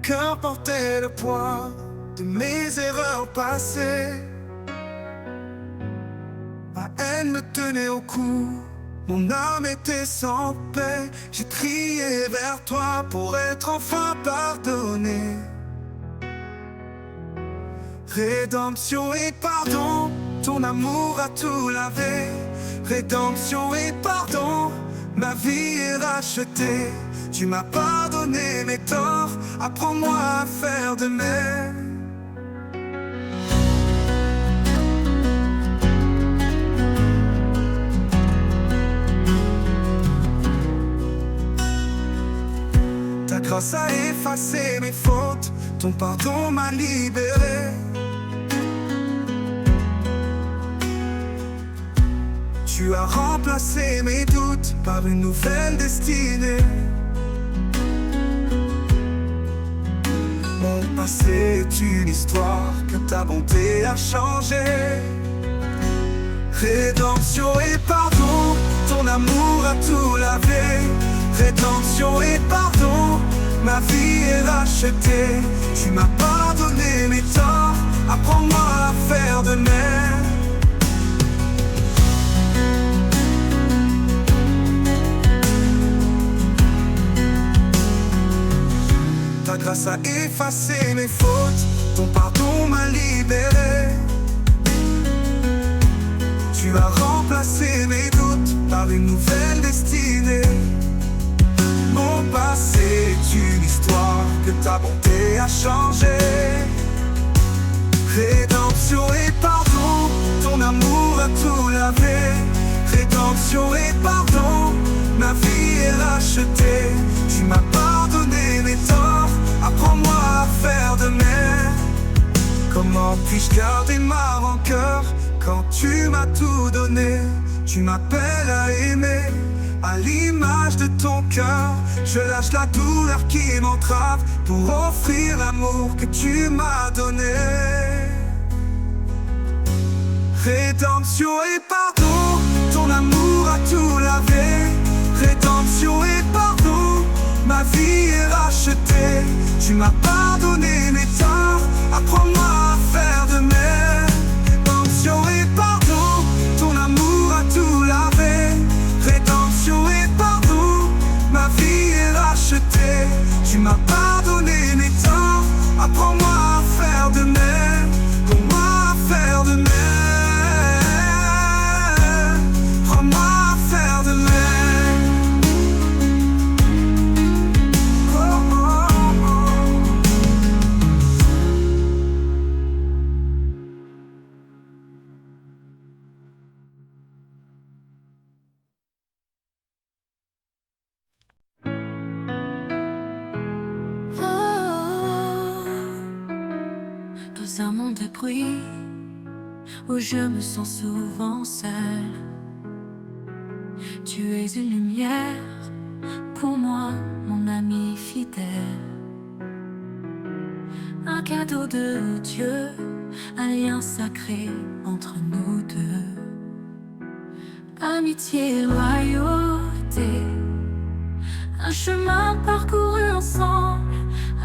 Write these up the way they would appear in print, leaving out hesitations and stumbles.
cœur portait le poids de mes erreurs passées. Ma haine me tenait au cou, mon âme était sans paix. J'ai crié vers toi pour être enfin pardonné. Rédemption et pardon, ton amour a tout lavé. Rédemption et pardon, ma vie est rachetée. Tu m'as pardonné mes torts, apprends-moi à faire de même. Ta grâce a effacé mes fautes, ton pardon m'a libéré. Tu as remplacé mes doutes par une nouvelle destinée. Mon passé est une histoire que ta bonté a changé. Rédemption et pardon, ton amour a tout lavé. Rédemption et pardon, ma vie est rachetée. Tu m'as pardonné mes torts, apprends-moi à faire de même. Ta grâce a effacé mes fautes, ton pardon m'a libéré. Tu as remplacé mes doutes par une nouvelle destinée. Mon passé est une histoire que ta bonté a changé. Rédemption et pardon, ton amour a tout lavé. Rédemption et pardon, ma vie est rachetée. Tu m'as pardonné mes torts, apprends-moi à faire de même. Comment puis-je garder ma rancœur quand tu m'as tout donné? Tu m'appelles à aimer à l'image de ton cœur. Je lâche la douleur qui m'entrave pour offrir l'amour que tu m'as donné. Rédemption et pardon, ton amour a tout lavé. Rédemption et pardon, ma vie est rachetée. Tu m'as pardonné mes torts, apprends-moi à faire de même. Rédemption et pardon, ton amour a tout lavé. Rédemption et pardon, ma vie est rachetée. Tu m'as pardonné mes torts, apprends-moi à faire de même. Apprends-moi à faire de même. Apprends-moi à faire de même. Dans un monde de bruit où je me sens souvent seule, tu es une lumière pour moi, mon ami fidèle. Un cadeau de Dieu, un lien sacré entre nous deux. Amitié et loyauté, un chemin parcouru ensemble.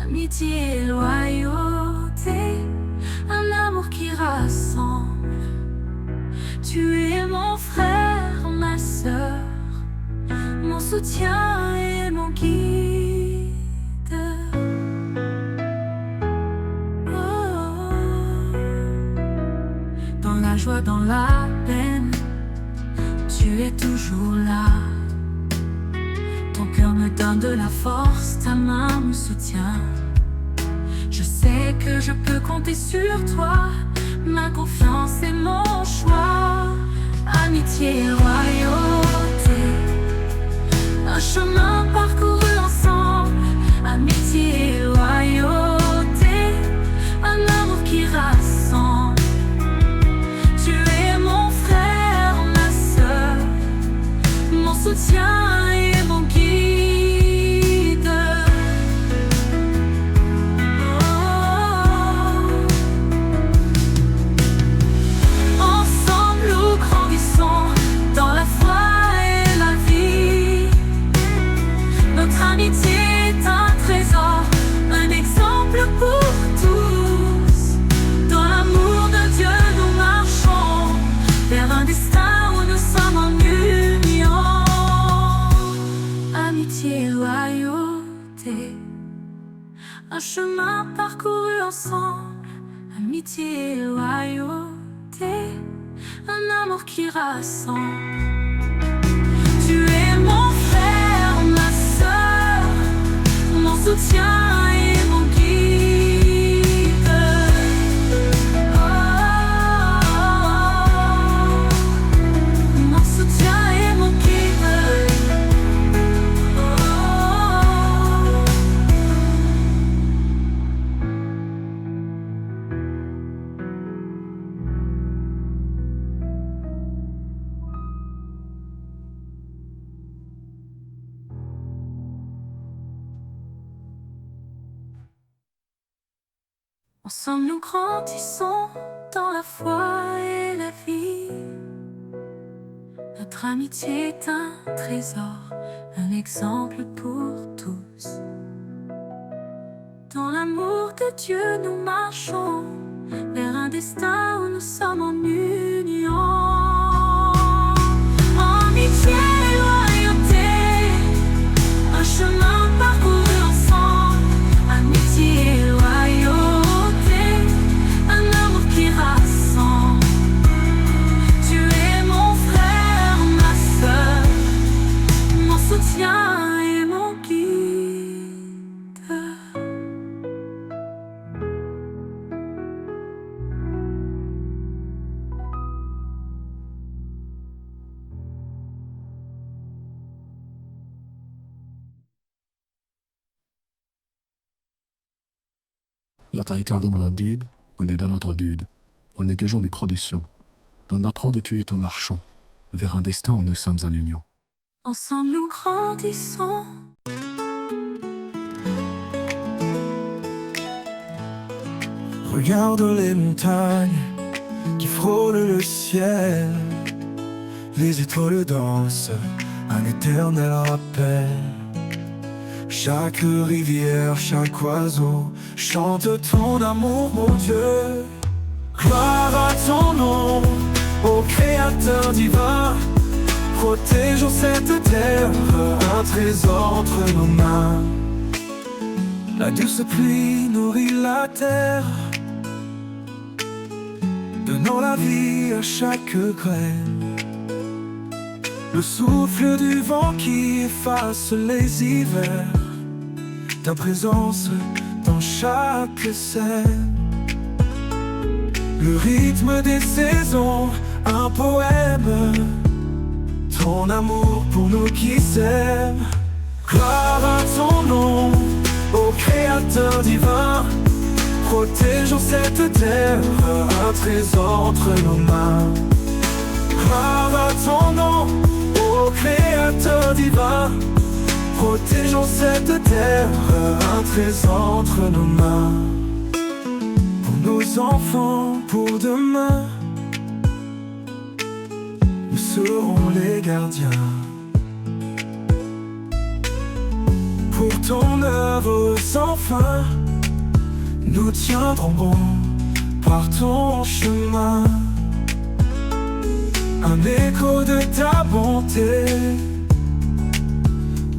Amitié et loyauté, un amour qui rassemble. Tu es mon frère, ma sœur, mon soutien et mon guide. Oh. Dans la joie, dans la peine, tu es toujours là. Ton cœur me donne de la force, ta main me soutient. Je sais que je peux compter sur toi, ma confiance est mon choix. Amitié et loyauté, un chemin parcouru ensemble. Amitié et loyauté, un amour qui rassemble. Tu es mon frère, ma sœur, mon soutien et mon guide. Ensemble nous grandissons dans la foi. destin où nous sommes en union. Amitié et loyauté, un chemin parcouru ensemble. Amitié et loyauté, un amour qui rassemble. Tu es mon frère, ma sœur, mon soutien et mon guide. Mon soutien et mon guide. Ensemble nous grandissons dans la foi et la vie. Notre amitié est un trésor, un exemple pour tous. Dans l'amour de Dieu nous marchons vers un destin où nous sommes en union. Amitié et loyauté, un chemin parcouru ensemble. Amitié et loyauté, un amour qui rassemble. Tu es mon frère, ma sœur, mon soutien et mon guide. La taïta dans la Bible, on est dans notre Bible. On est des traditions. Dans notre de tu es en marchant vers un destin où nous sommes en union. Ensemble nous grandissons. Regarde les montagnes qui frôlent le ciel. Les étoiles dansent, un éternel rappel. Chaque rivière, chaque oiseau chante ton amour, mon Dieu. Gloire à ton nom, ô Créateur divin. Protégeons cette terre, un trésor entre nos mains. La douce pluie nourrit la terre, donnant la vie à chaque graine. Le souffle du vent qui efface les hivers, ta présence dans chaque scène. Le rythme des saisons, un poème, ton amour pour nous qui s'aiment. Gloire à ton nom, ô Créateur divin. Protégeons cette terre, un trésor entre nos mains. Gloire à ton nom, ô Créateur divin. Protégeons cette terre, un trésor entre nos mains. Pour nos enfants, pour demain, nous serons les gardiens. Pour ton œuvre sans fin, nous tiendrons bon par ton chemin. Un écho de ta bonté,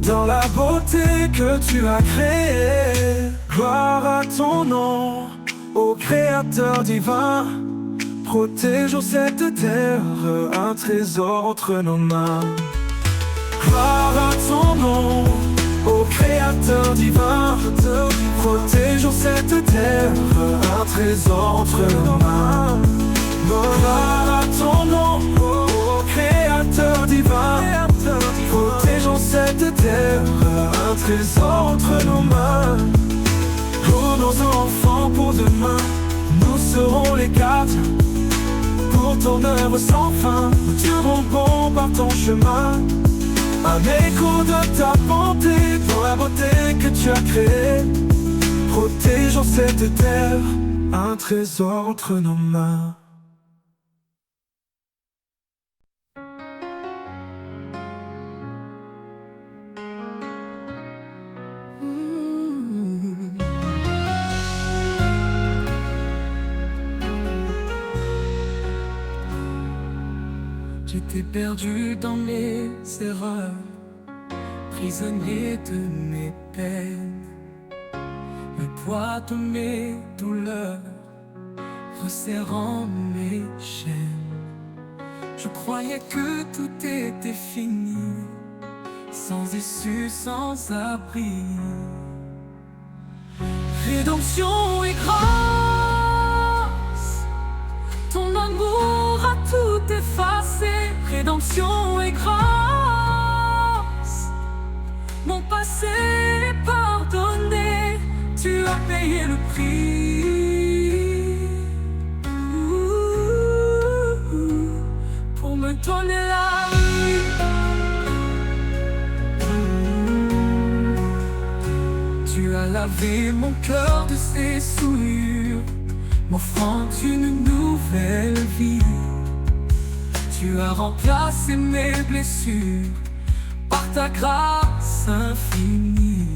dans la beauté que tu as créée. Gloire à ton nom, ô Créateur divin. Protégeons cette terre, un trésor entre nos mains. Gloire à ton nom, ô Créateur divin. Protégeons cette terre, un trésor entre nos mains. Gloire à ton nom, ô Créateur divin. Protégeons cette terre, un trésor entre nos mains. Pour nos enfants, pour demain, nous serons les gardiens. Pour ton œuvre sans fin, nous tiendrons bon par ton chemin. Un écho de ta bonté, dans la beauté que tu as créée. Protégeons cette terre, un trésor entre nos mains. J'étais perdu dans mes erreurs, prisonnier de mes peines, le poids de mes douleurs resserrant mes chaînes. Je croyais que tout était fini, sans issue, sans abri. Rédemption et grâce, ton amour a tout effacé. Rédemption et grâce, mon passé est pardonné. Tu as payé le prix pour me donner la vie. Tu as lavé mon cœur de ses souillures, m'offrant une nouvelle vie. Tu as remplacé mes blessures par ta grâce infinie.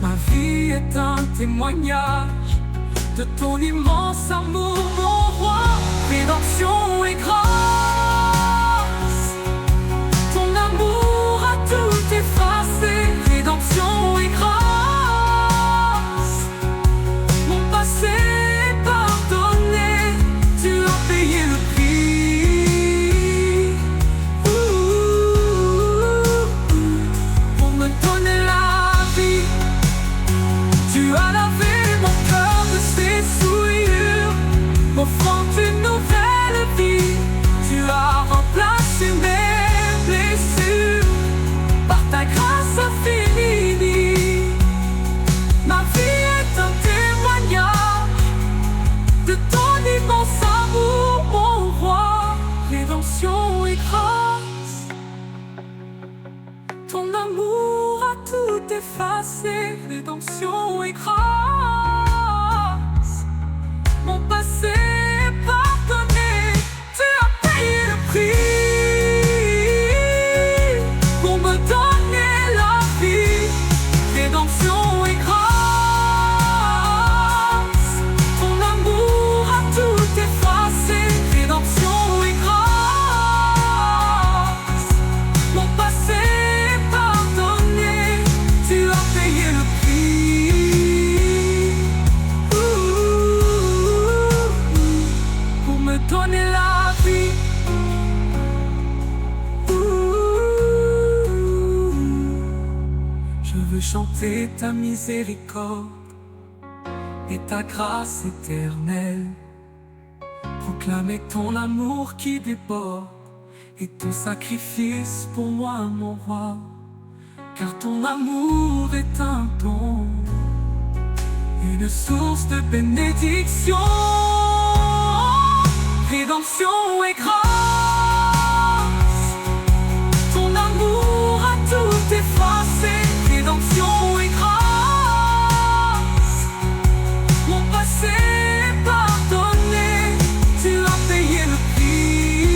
Ma vie est un témoignage de ton immense amour, mon roi. Rédemption et grâce, ton amour a tout effacé. Rédemption et grâce, mon passé est pardonné. Tu as payé le prix pour me donner la vie. Tu as lavé mon cœur de ses souillures, m'offrant une nouvelle vie. Tu as remplacé mes blessures par ta grâce infinie. Ma vie est un témoignage de ton immense amour, mon roi. Rédemption et grâce, ton amour a tout effacé. Rédemption et grâce, mon passé est pardonné. Tu as payé le prix pour me donner la vie. Rédemption et grâce, ton amour a tout effacé. Rédemption et grâce, mon passé est pardonné. Tu as payé le prix pour me donner la vie. Je veux chanter ta miséricorde et ta grâce éternelle, proclamer ton amour qui déborde et ton sacrifice pour moi, mon roi. Car ton amour est un don, une source de bénédiction. Rédemption et grâce, ton amour a tout effacé. Rédemption et grâce, mon passé est pardonné. Tu as payé le prix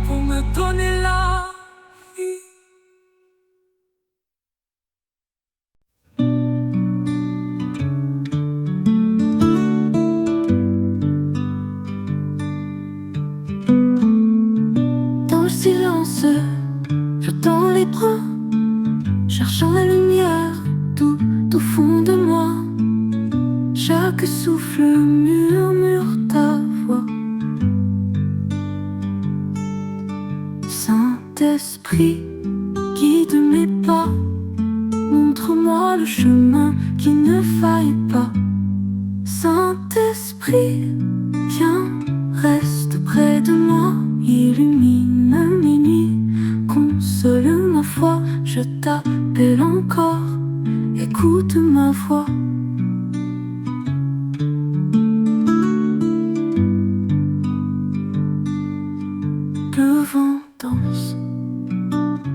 pour me donner la vie. Dans le silence, je tends les bras, cherchant la lumière tout au fond de moi. Chaque souffle murmure ta voix. Saint-Esprit, guide mes pas, montre-moi le chemin qui ne faille pas. Saint-Esprit, viens, reste près de moi, illumine mes nuits, console ma foi. Je t'appelle encore, écoute ma voix. Le vent danse,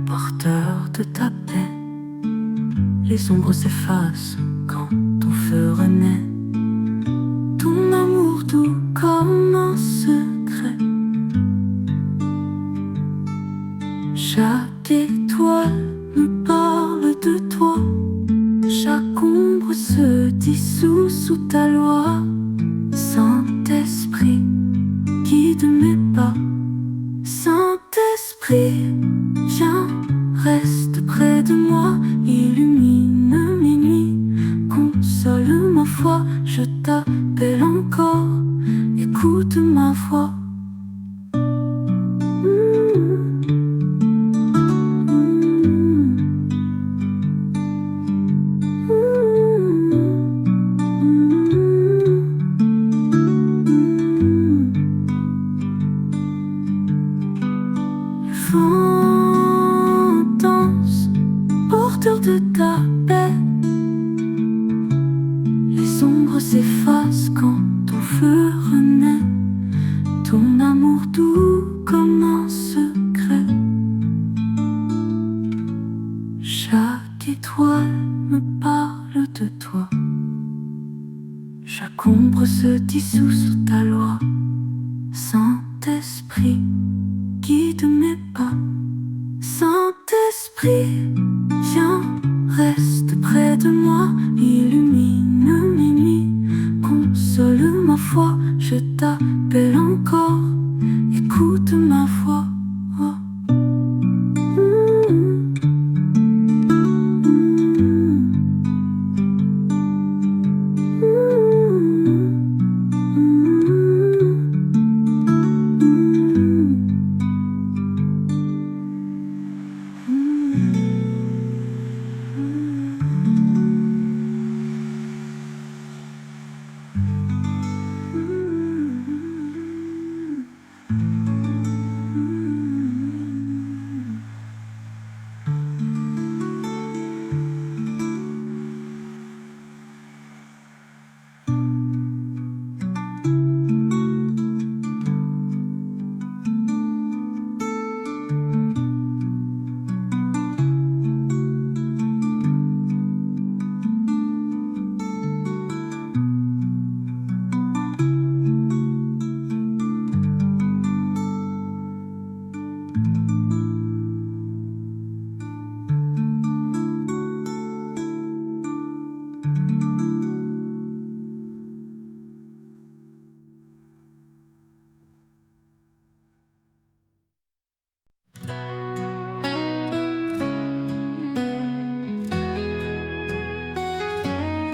porteur de ta paix. Les ombres s'effacent quand ton feu renaît. Ton amour doux comme un secret. Chaque étoile me parle de toi. Chaque ombre se dissout sous ta loi. encore, écoute ma voix. Vent danse, porteur de ta paix. Les ombres s'effacent quand ton feu renaît. Ton amour doux comme un secret. Chaque étoile me parle de toi. Chaque ombre se dissout sous ta loi. Saint-Esprit, guide mes pas. Saint-Esprit, viens, reste près de moi. Illumine mes nuits, console ma foi. Je t'appelle encore, écoute ma voix. Oh.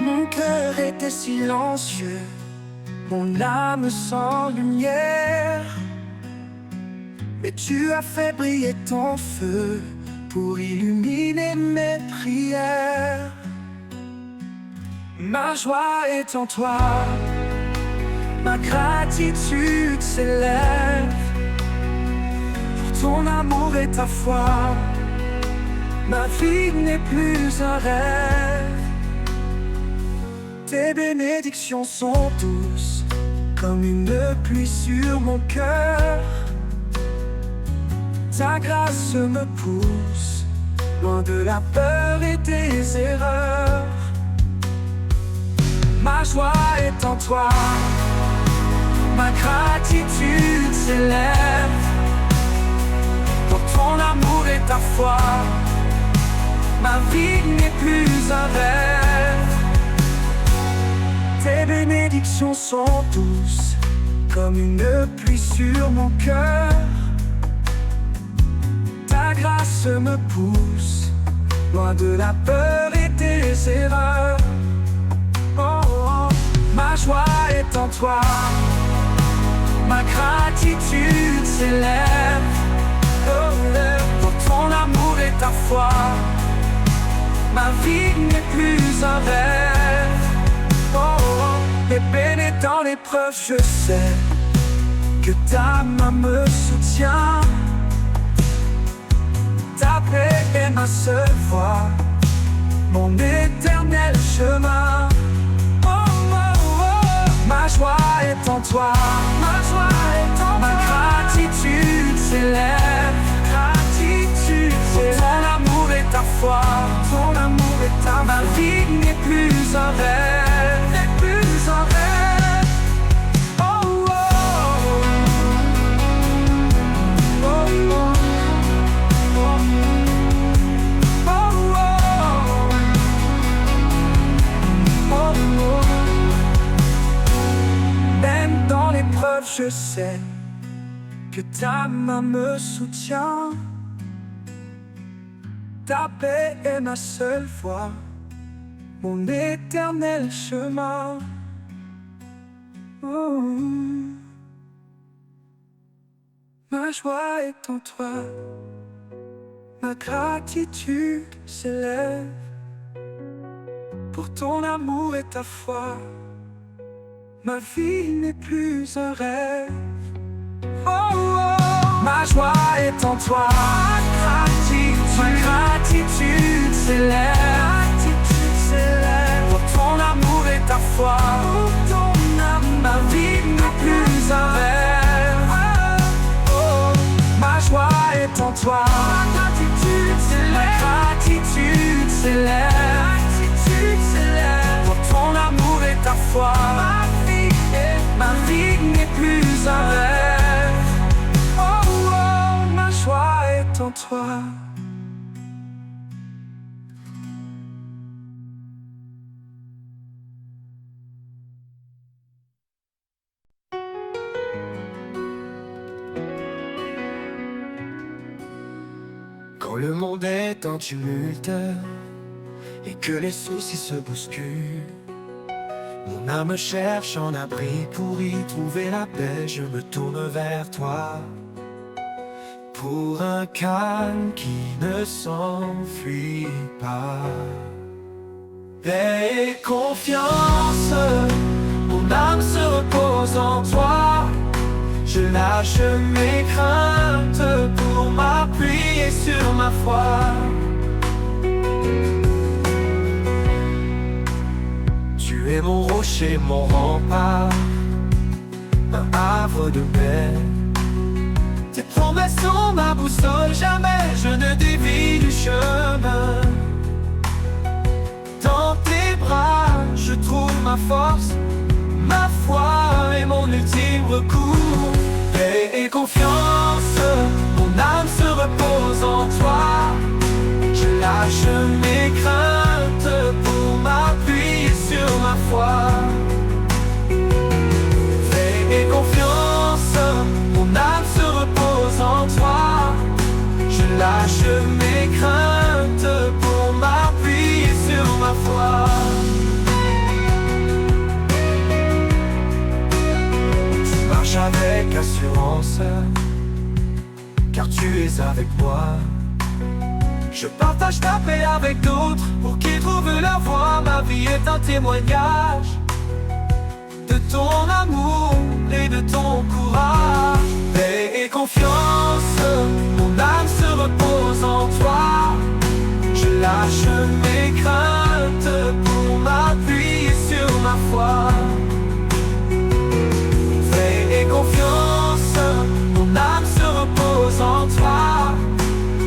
Mon cœur était silencieux, mon âme sans lumière. Mais tu as fait briller ton feu pour illuminer mes prières. Ma joie est en toi, ma gratitude s'élève. Pour ton amour et ta foi, ma vie n'est plus un rêve. Tes bénédictions sont douces, comme une pluie sur mon cœur. Ta grâce me pousse, loin de la peur et des erreurs. Ma joie est en toi, ma gratitude s'élève. Pour ton amour et ta foi, ma vie n'est plus un rêve. Tes bénédictions sont douces, comme une pluie sur mon cœur. Ta grâce me pousse, loin de la peur et des erreurs. Oh, oh. Ma joie est en toi, ma gratitude s'élève. Oh, pour ton amour et ta foi, ma vie n'est plus un rêve. Oh, oh. Épais dans l'épreuve, je sais que ta main me soutient. Ta paix est ma seule voie, mon éternel chemin. Oh, oh, oh. Ma joie est en toi, ma joie est en toi. Ma gratitude s'élève, gratitude s'élève. Ton amour et ta foi, ton amour et ta foi. Ma vie n'est plus un rêve, n'est plus un rêve. Oh, oh, oh, oh, oh. Même dans l'épreuve, je sais que ta main me soutient. Ta paix est ma seule voie, mon éternel chemin. Oh. Ma joie est en toi, ma gratitude s'élève pour ton amour et ta foi. Ma vie n'est plus un rêve. Oh, oh. Ma joie est en toi, ma gratitude s'élève pour ton amour et ta foi. Pour ton amour, ma vie n'est plus un rêve. Oh, oh. Ma joie est en toi, ma gratitude s'élève pour ton amour et ta foi. Ma vie n'est plus un rêve. Oh, oh, ma joie est en toi. Quand le monde est en tumulte et que les soucis se bousculent, mon âme cherche un abri pour y trouver la paix. Je me tourne vers toi pour un calme qui ne s'enfuit pas. Paix et confiance, mon âme se repose en toi. Je lâche mes craintes pour m'appuyer sur ma foi. Tu es mon rocher, mon rempart, un havre de paix. Tes promesses sont ma boussole, jamais je ne dévie du chemin. Dans tes bras, je trouve ma force, ma foi et mon ultime recours. Paix et confiance, mon âme se repose en toi. Je lâche mes craintes pour m'appuyer sur ma foi. Paix et confiance, mon âme se repose en toi. Je lâche mes craintes pour m'appuyer sur ma foi. Avec assurance, car tu es avec moi. Je partage ta paix avec d'autres pour qu'ils trouvent leur voie. Ma vie est un témoignage de ton amour et de ton courage. Paix et confiance, mon âme se repose en toi. Je lâche mes craintes pour m'appuyer sur ma foi. Confiance, mon âme se repose en toi.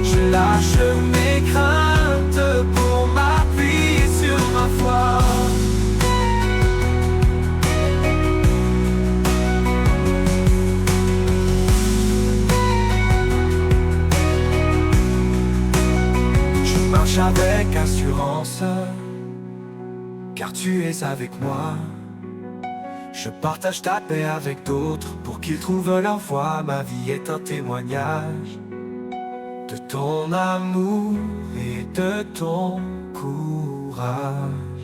Je lâche mes craintes pour m'appuyer sur ma foi. Je marche avec assurance, car tu es avec moi. Je partage ta paix avec d'autres pour qu'ils trouvent leur voie. Ma vie est un témoignage de ton amour et de ton courage.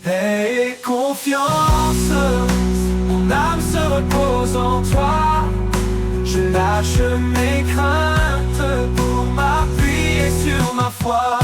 Paix et confiance, mon âme se repose en toi. Je lâche mes craintes pour m'appuyer sur ma foi.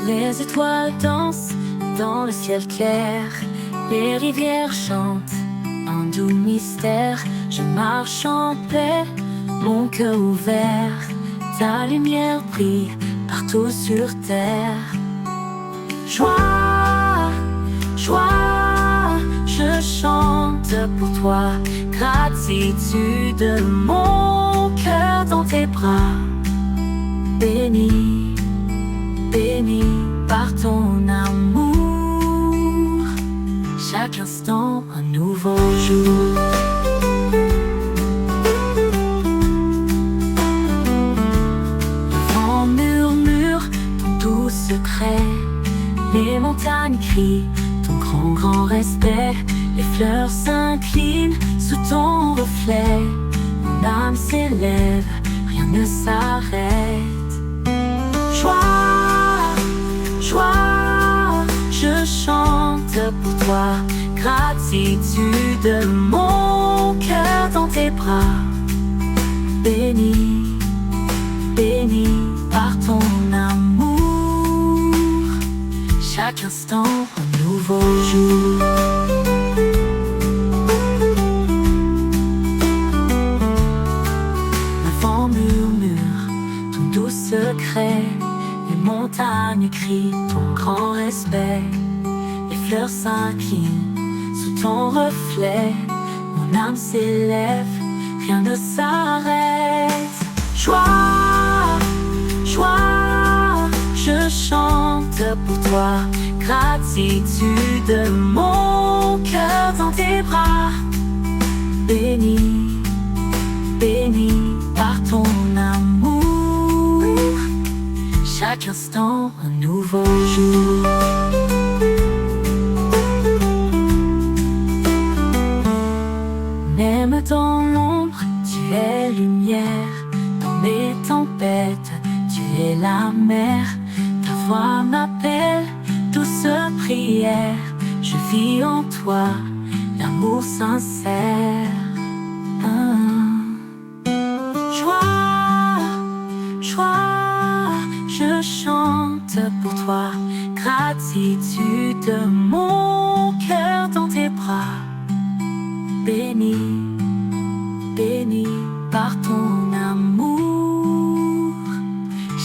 Les étoiles dansent dans le ciel clair, les rivières chantent un doux mystère. Je marche en paix, mon cœur ouvert, ta lumière brille partout sur terre. Joie, joie, je chante pour toi, gratitude, mon cœur dans tes bras. Béni, béni par ton amour, chaque instant un nouveau jour. Le vent murmure ton doux secret, les montagnes crient ton grand respect, les fleurs s'inclinent sous ton reflet, mon âme s'élève, rien ne s'arrête. Joie, joie, je chante pour toi, gratitude, mon cœur dans tes bras. Béni, béni par ton amour, chaque instant un nouveau jour. Le vent murmure ton doux secret, les montagnes crient ton grand respect, les fleurs s'inclinent sous ton reflet, mon âme s'élève, rien ne s'arrête. Joie, joie, je chante pour toi, gratitude, mon cœur dans tes bras. Béni, béni par ton amour, chaque instant un nouveau jour. Même dans l'ombre, tu es lumière, dans mes tempêtes, tu es la mer. Ta voix m'appelle, douce prière, je vis en toi l'amour sincère. Joie, joie, je chante pour toi, gratitude, mon cœur dans tes bras. Béni, béni par ton amour,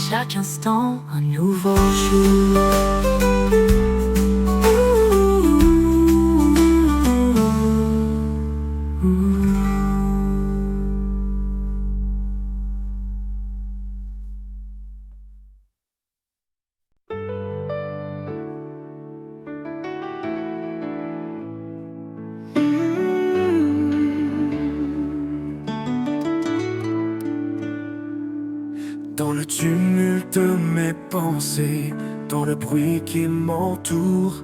chaque instant un nouveau jour. Dans le tumulte de mes pensées, dans le bruit qui m'entoure,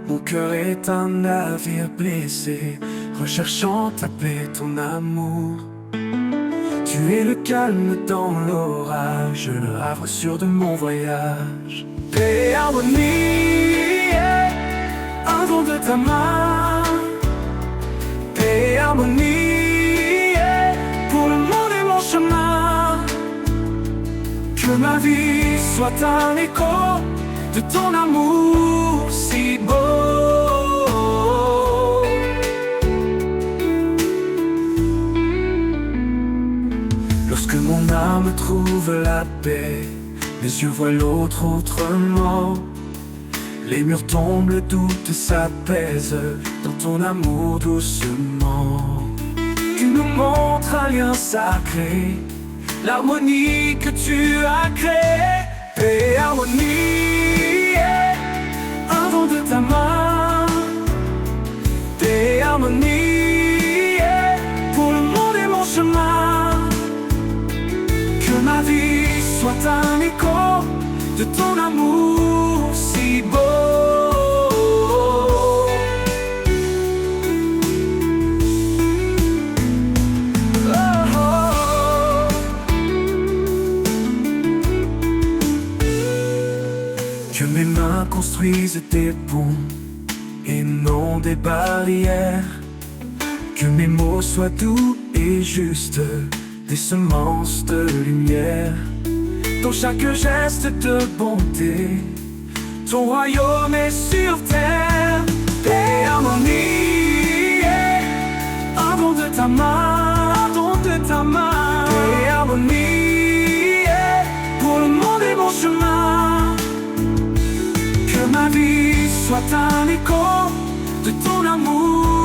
mon cœur est un navire blessé, recherchant ta paix, ton amour. Tu es le calme dans l'orage, le havre sûr de mon voyage. Paix et harmonie, un don de ta main. Paix et harmonie, pour le monde et mon chemin. Que ma vie soit un écho de ton amour si beau. Lorsque mon âme trouve la paix, mes yeux voient l'autre autrement. Les murs tombent, le doute s'apaise dans ton amour doucement. Tu nous montres un lien sacré, l'harmonie que tu as créée. Paix et harmonie, un don de ta main. Paix et harmonie, pour le monde et mon chemin. Que ma vie soit un écho de ton amour si beau. Que mes mains construisent des ponts et non des barrières. Que mes mots soient doux et justes, des semences de lumière. Dans chaque geste de bonté, ton royaume est sur terre. Paix et harmonie, un don de ta main, un don de ta main. Paix et harmonie, pour le monde et mon chemin. Que ma vie soit un écho de ton amour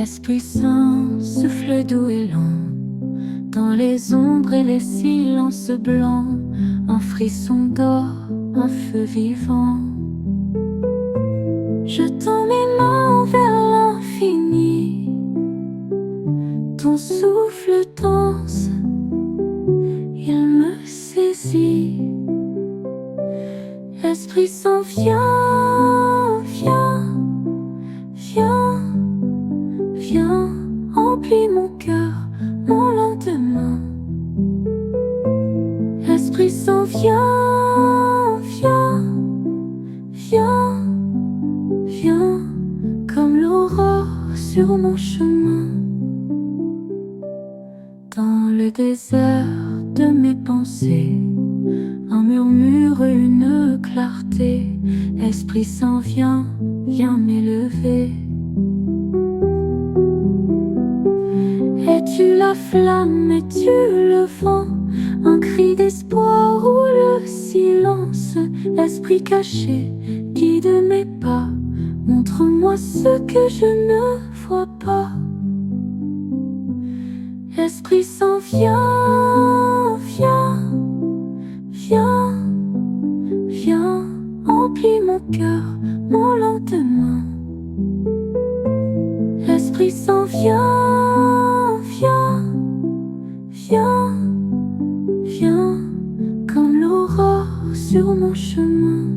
Esprit Saint, souffle doux et lent, dans les ombres et les silences blancs, un frisson d'or, un feu vivant. Je tends mes mains vers l'infini, ton souffle danse, il me saisit. Esprit Saint, viens, viens, viens, viens, remplis mon cœur, mon lendemain. Esprit Saint, viens, viens, viens, viens, comme l'aurore sur mon chemin. Dans le désert de mes pensées, un murmure, une clarté. Esprit Saint, viens, viens m'élever. Es-tu la flamme, es-tu le vent, un cri d'espoir ou le silence? Esprit caché, guide mes pas, montre-moi ce que je ne vois pas. Esprit Saint, viens, viens, viens, viens, remplis mon cœur, mon lendemain. Esprit Saint, viens, viens, viens, viens, comme l'aurore sur mon chemin.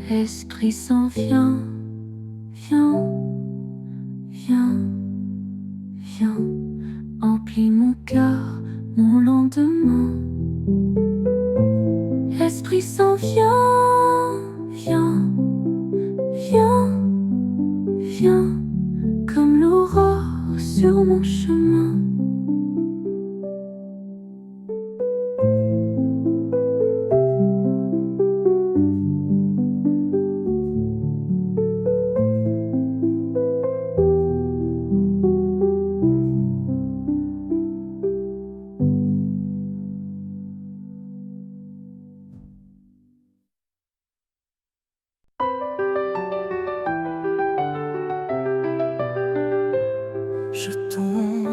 Esprit Saint, viens, viens, viens, viens, remplis mon cœur, mon lendemain. Esprit Saint, viens, viens, viens, viens, comme l'aurore sur mon chemin. Je tombe.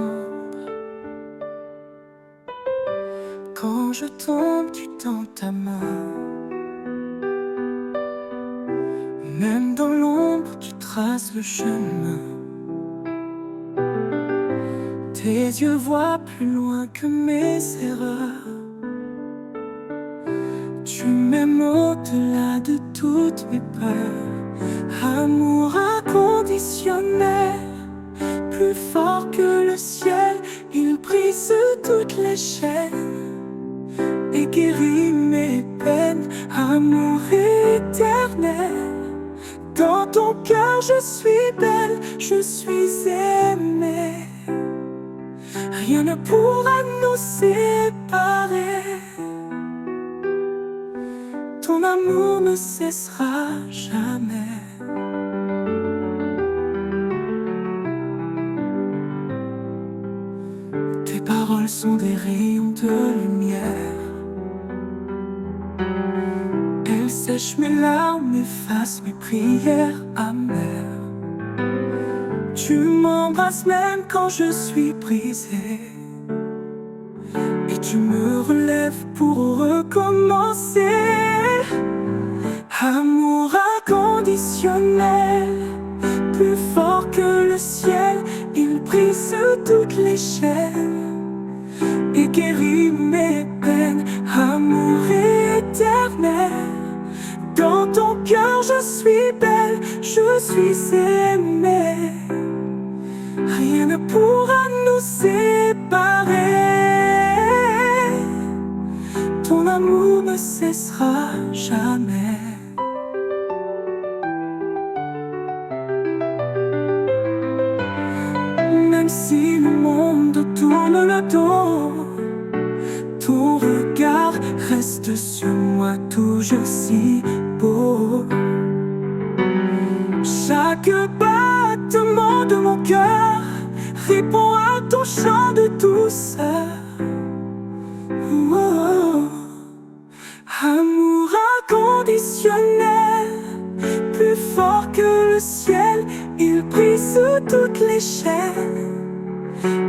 Quand je tombe, tu tends ta main. Même dans l'ombre, tu traces le chemin. Tes yeux voient plus loin que mes erreurs. Tu m'aimes au-delà de toutes mes peurs. Amour inconditionnel, plus fort que le ciel, il brise toutes les chaînes et guérit mes peines. Amour éternel, dans ton cœur je suis belle, je suis aimée. Rien ne pourra nous séparer. Ton amour ne cessera jamais. Tes paroles sont des rayons de lumière. Elles sèchent mes larmes, effacent mes prières amères. Tu m'embrasses même quand je suis brisée, et tu me relèves pour recommencer. Amour inconditionnel, plus fort que le ciel, il brise toutes les chaînes et guérit mes peines. Amour éternel, dans ton cœur je suis belle, je suis aimée. Rien ne pourra nous séparer. Ton amour ne cessera jamais. Même si le monde tourne le dos, ton regard reste sur moi toujours si beau. Chaque battement de mon cœur Réponds à ton chant de douceur. Oh. Amour inconditionnel, plus fort que le ciel, il brille sous toutes les chaînes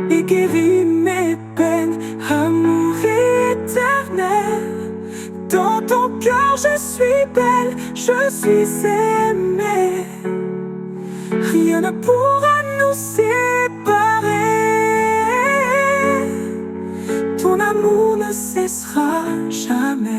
et guérit mes peines. Amour éternel, dans ton cœur je suis belle, je suis aimée. Rien ne pourra nous séparer. Ton amour ne cessera jamais.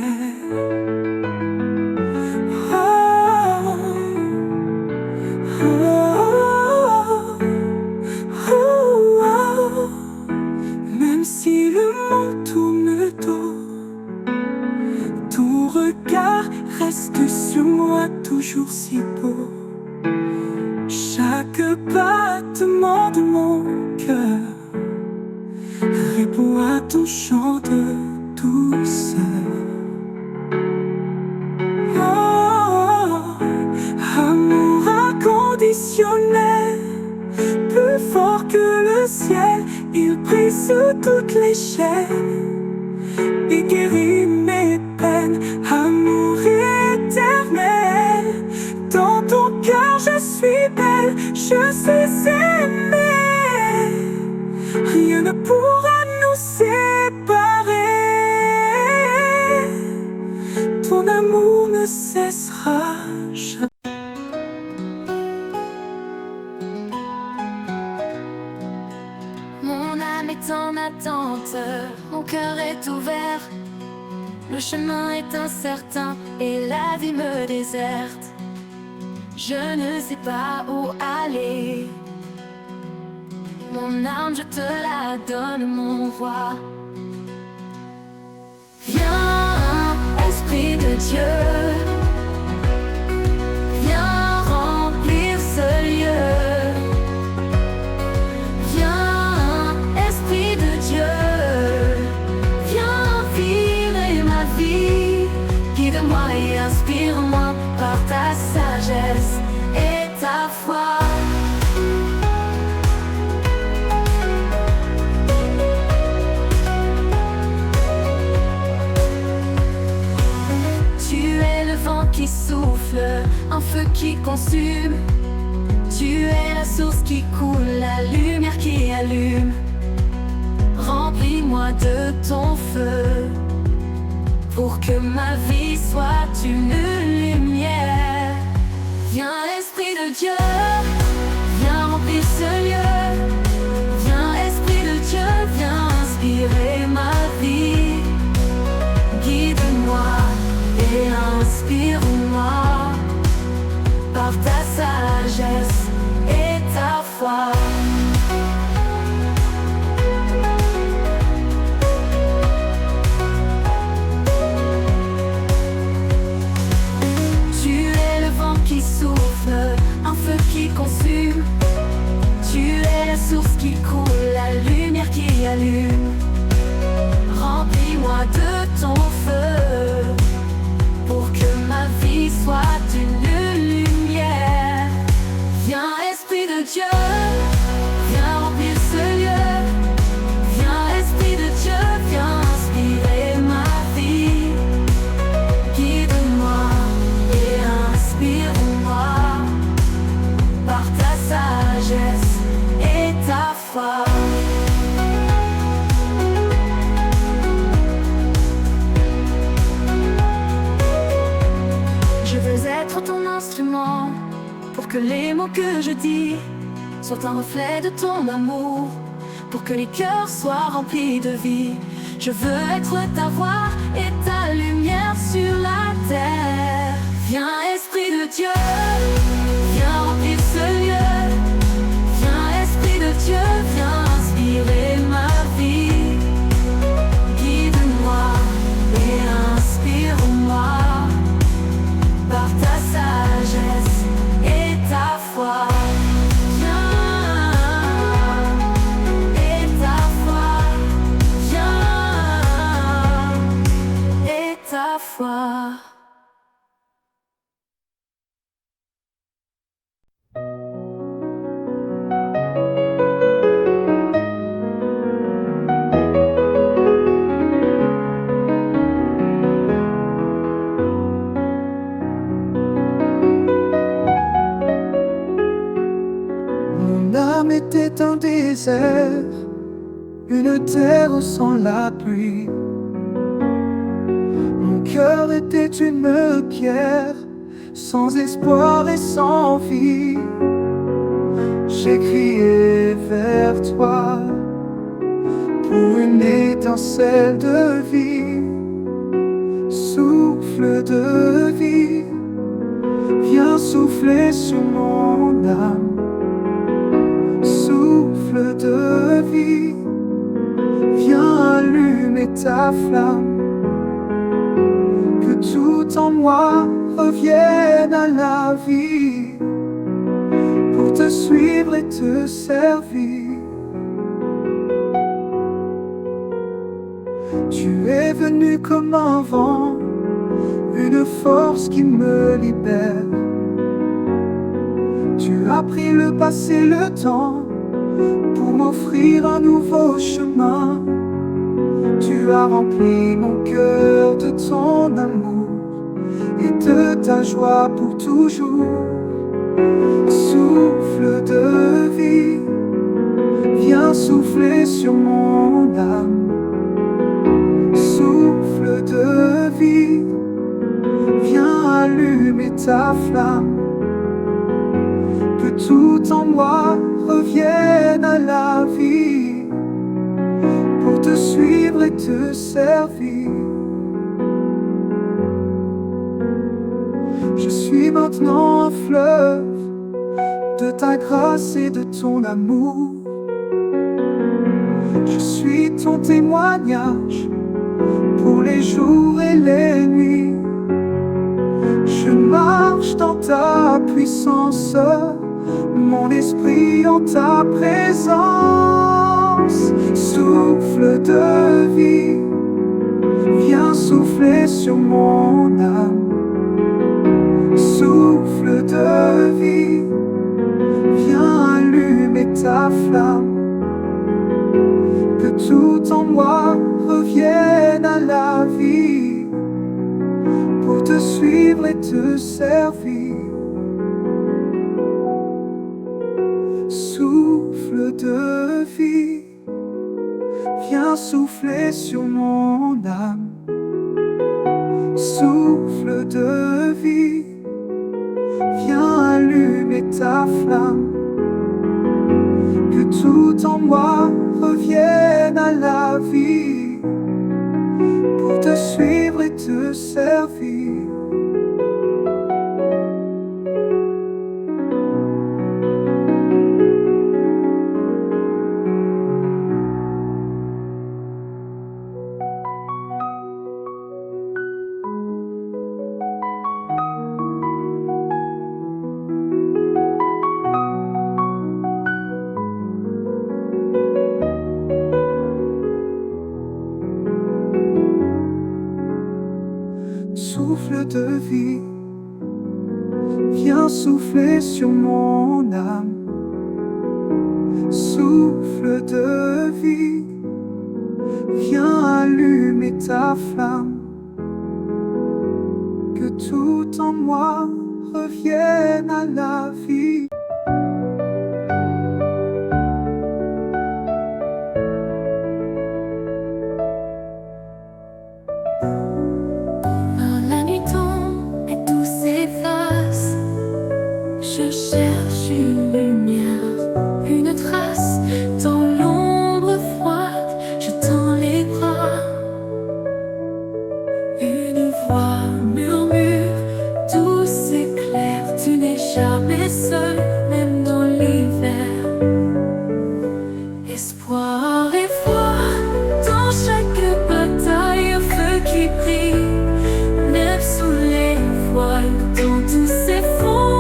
Même si le monde tourne dos, ton regard reste sur moi toujours si beau. Chaque battement de mon cœur répond à ton chant de douceur. Oh, amour inconditionnel, plus fort que le ciel, il brille sous toutes les chaînes et guérit mes peines. Amour éternel, dans ton cœur je suis belle, je suis aimée. Rien ne pourra nous séparer. Ton amour ne cessera jamais. Mon âme est en attente, mon cœur est ouvert. Le chemin est incertain et la vie me déserte. Je ne sais pas où aller. Mon âme, je te la donne, mon roi. Viens, Esprit de Dieu, viens remplir ce lieu. Viens, Esprit de Dieu, viens vivre ma vie. Guide-moi et inspire-moi par ta sagesse et ta foi. Qui souffle, un feu qui consume. Tu es la source qui coule, la lumière qui allume. Remplis-moi de ton feu, pour que ma vie soit une lumière. Viens Esprit de Dieu, viens remplir ce lieu. Viens Esprit de Dieu, viens inspirer ma vie. Guide-moi et inspire-moi par ta sagesse et ta foi. Tu es le vent qui souffle, un feu qui consume. Tu es la source qui coule, la lumière qui allume. Remplis-moi de ton feu, pour que ma vie soit une lumière. Viens Esprit de Dieu, viens remplir ce lieu. Viens Esprit de Dieu, viens inspirer ma vie. Guide-moi et inspire-moi par ta sagesse et ta foi. Je veux être ton instrument, pour que les mots que je dis soient un reflet de ton amour, pour que les cœurs soient remplis de vie. Je veux être ta voix et ta lumière sur la terre. Viens Esprit de Dieu, viens remplir ce lieu. Viens Esprit de Dieu, viens inspirer ma vie. Guide-moi et inspire-moi par ta sagesse et ta foi. Viens et ta foi. Viens et ta foi. âme était un désert, une terre sans la pluie. Mon cœur était une pierre, sans espoir et sans vie. J'ai crié vers toi pour une étincelle de vie. Souffle de vie, viens souffler sur mon âme. Souffle de vie, viens allumer ta flamme. Que tout en moi revienne à la vie, pour te suivre et te servir. Tu es venu comme un vent, une force qui me libère. Tu as pris le passé, le temps, pour m'offrir un nouveau chemin. Tu as rempli mon cœur de ton amour et de ta joie pour toujours. Souffle de vie, viens souffler sur mon âme. Souffle de vie, viens allumer ta flamme. Que tout en moi revienne à la vie, pour te suivre et te servir. Je suis maintenant un fleuve de ta grâce et de ton amour. Je suis ton témoignage pour les jours et les nuits. Je marche dans ta puissance, mon esprit en ta présence. Souffle de vie, viens souffler sur mon âme. Souffle de vie, viens allumer ta flamme. Que tout en moi revienne à la vie, pour te suivre et te servir. Souffle de vie, viens souffler sur mon âme. Souffle de vie, viens allumer ta flamme. Que tout en moi revienne à la vie, pour te suivre et te servir. Souffle de vie, viens souffler sur mon âme. Souffle de vie, viens allumer ta flamme. Que tout en moi revienne à la vie. Je cherche une lumière, une trace dans l'ombre froide. Je tends les bras. Une voix murmure, douce et claire. Tu n'es jamais seul, même dans l'hiver. Espoir et foi dans chaque bataille, un feu qui brille, neige sous les voiles, dans tous ces fonds.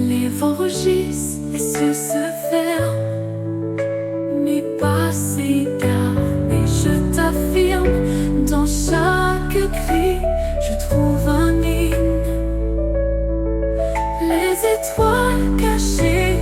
Les vents rugissent, les cieux se ferment, mes pas s'égarent, et je t'affirme, dans chaque cri, je trouve un hymne. Les étoiles cachées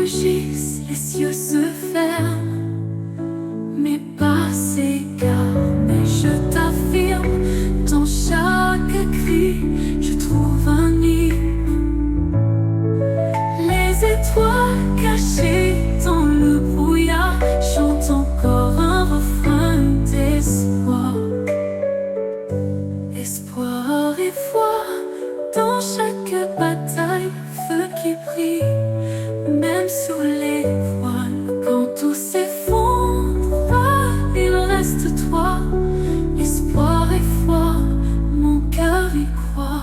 rougissent, les yeux se ferment, mes pas s'égarent, mais je t'affirme, dans chaque cri, je trouve un nid. Les étoiles cachées dans le brouillard chantent encore un refrain d'espoir. Espoir et foi, dans chaque bataille, feu qui brille, même sous les voiles. Quand tout s'effondre, il reste toi. Espoir et foi, mon cœur y croit.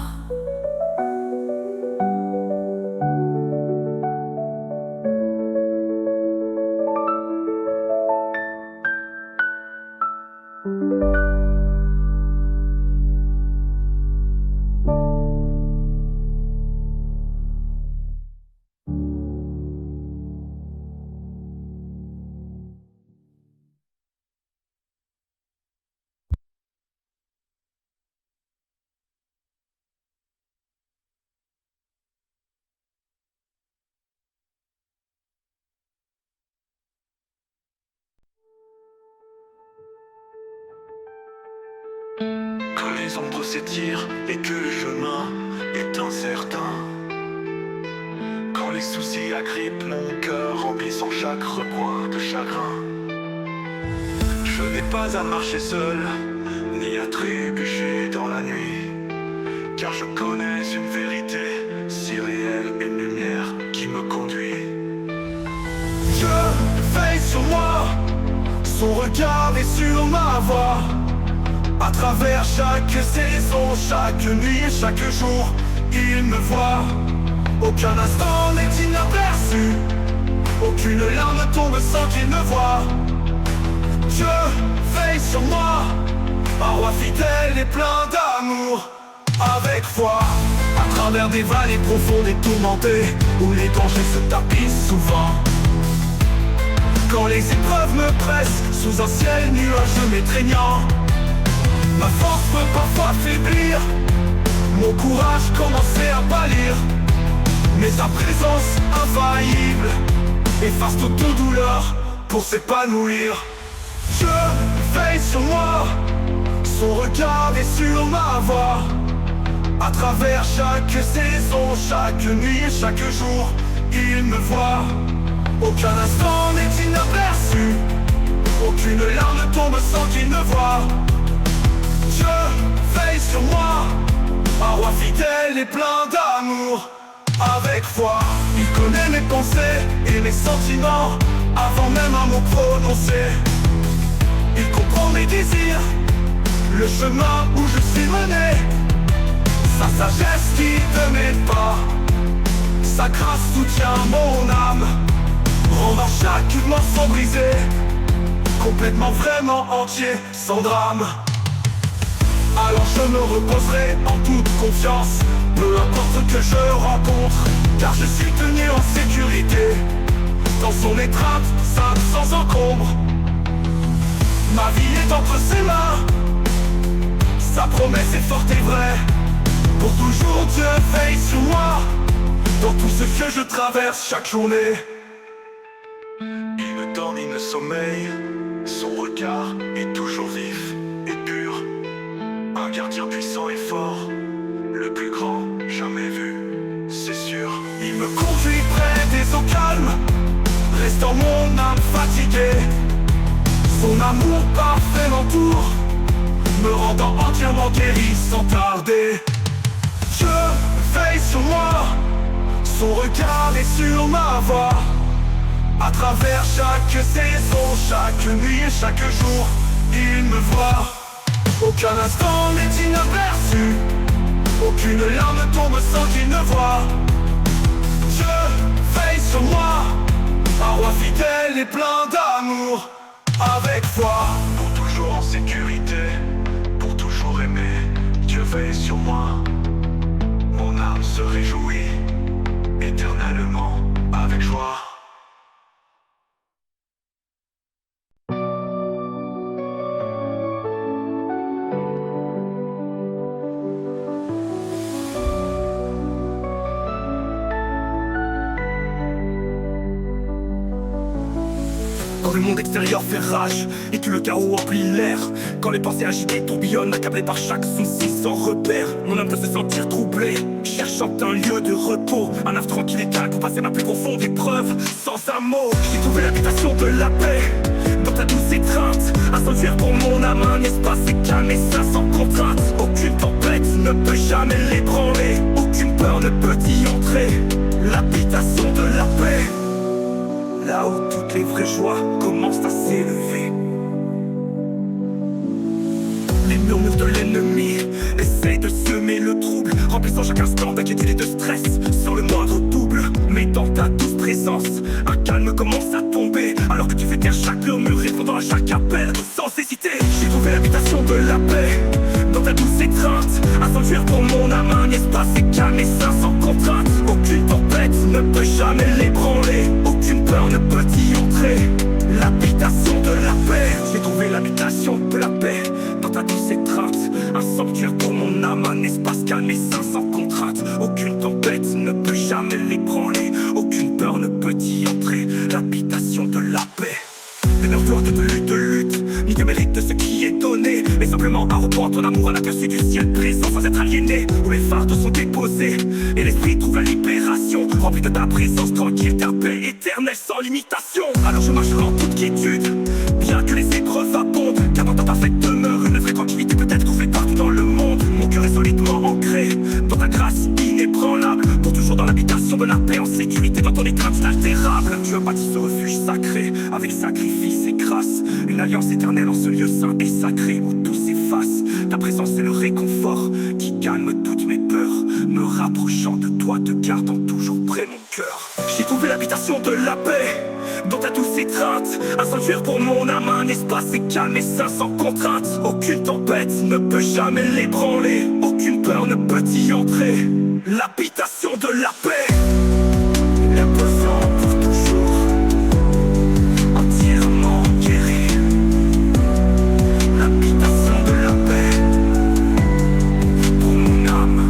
Quand les ombres s'étirent et que le chemin est incertain, quand les soucis agrippent mon cœur, remplissant chaque recoin de chagrin, je n'ai pas à marcher seul, ni à trébucher dans la nuit, car je connais une vérité si réelle, une lumière qui me conduit. Dieu veille sur moi, son regard est sur ma voie. À travers chaque saison, chaque nuit et chaque jour, il me voit. Aucun instant n'est inaperçu, aucune larme tombe sans qu'il me voie. Dieu veille sur moi, un roi fidèle et plein d'amour. Avec foi, à travers des vallées profondes et tourmentées, où les dangers se tapissent souvent. Quand les épreuves me pressent, sous un ciel nuageux m'étreignant, ma force peut parfois faiblir, mon courage commençait à pâlir, mais sa présence infaillible efface toute douleur pour s'épanouir. Dieu veille sur moi, son regard est sur ma voie. À travers chaque saison, chaque nuit et chaque jour, il me voit. Aucun instant n'est inaperçu, aucune larme tombe sans qu'il me voie. Dieu veille sur moi, un roi fidèle et plein d'amour. Avec foi, il connaît mes pensées et mes sentiments, avant même un mot prononcé. Il comprend mes désirs, le chemin où je suis mené. Sa sagesse guide mes pas, sa grâce soutient mon âme, rendant chaque morceau brisé complètement, vraiment entier, sans drame. Alors je me reposerai en toute confiance, peu importe que je rencontre, car je suis tenu en sécurité, dans son étreinte, sainte sans encombre. Ma vie est entre ses mains, sa promesse est forte et vraie. Pour toujours Dieu veille sur moi, dans tout ce que je traverse chaque journée. Il ne dort ni ne sommeille, son regard est toujours vif et pur. Un gardien puissant et fort, le plus grand jamais vu, c'est sûr. Il me conduit près des eaux calmes, restant mon âme fatiguée. Son amour parfait m'entoure, me rendant entièrement guéri sans tarder. Dieu veille sur moi, son regard est sur ma voie. À travers chaque saison, chaque nuit et chaque jour, il me voit. Aucun instant n'est inaperçu, aucune larme tombe sans qu'il ne voie. Dieu veille sur moi, un roi fidèle et plein d'amour. Avec foi, pour toujours en sécurité, pour toujours aimer, Dieu veille sur moi. Mon âme se réjouit éternellement avec joie. Quand le monde extérieur fait rage et que le chaos emplit l'air, quand les pensées agitées tourbillonnent, accablées par chaque souci sans repère, mon âme peut se sentir troublée, cherchant un lieu de repos, un havre tranquille et calme pour passer ma plus profonde épreuve. Sans un mot, j'ai trouvé l'habitation de la paix dans ta douce étreinte, un sanctuaire pour mon âme, un espace est calme et sain sans contrainte. Aucune tempête ne peut jamais l'ébranler, aucune peur ne peut y entrer. L'habitation de la paix, là où toutes les vraies joies commencent à s'élever. Les murmures de l'ennemi essayent de semer le trouble, remplissant chaque instant d'inquiétude et de stress sans le moindre double. Mais dans ta douce présence, un calme commence à tomber, alors que tu fais taire chaque murmure, répondant à chaque appel sans hésiter. J'ai trouvé l'habitation de la paix dans ta douce étreinte, un sanctuaire pour mon âme, un espace est calme et sain sans contrainte. Aucune tempête ne peut jamais l'ébranler, aucune peur ne peut y entrer. L'habitation de la paix, j'ai trouvé l'habitation de la paix dans ta douce étreinte, un sanctuaire pour mon âme, un espace calme et sain sans contrainte. Aucune tempête ne peut jamais l'ébranler, aucune peur ne peut y entrer. L'habitation de la paix, des murmures de lutte, ni de mérite de ce qui est donné, mais simplement un repos en ton amour, un aperçu du ciel présent sans être aliéné, où les fardeaux sont déposés et l'esprit trouve la libération, rempli de ta présence tranquille, ta paix éternelle sans limitation. Alors je marcherai en toute quiétude, bien que les épreuves abondent, car dans ta parfaite demeure, une vraie tranquillité peut être trouvée partout dans le monde. Mon cœur est solidement ancré dans ta grâce inébranlable, pour toujours dans l'habitation de la paix, en sécurité dans ton étreinte inaltérable. Tu as bâti ce refuge sacré avec sacrifice et grâce, une alliance éternelle en ce lieu saint et sacré où tout s'efface. Ta présence est le réconfort qui calme toutes mes peurs, me rapprochant de toi, te gardant toujours près mon cœur. J'ai trouvé l'habitation de la paix dans ta douce étreinte, un sanctuaire pour mon âme, un espace est calme et sain sans contrainte. Aucune tempête ne peut jamais l'ébranler, aucune peur ne peut y entrer. L'habitation de la paix, l'imposant pour toujours, entièrement guéri. L'habitation de la paix pour mon âme.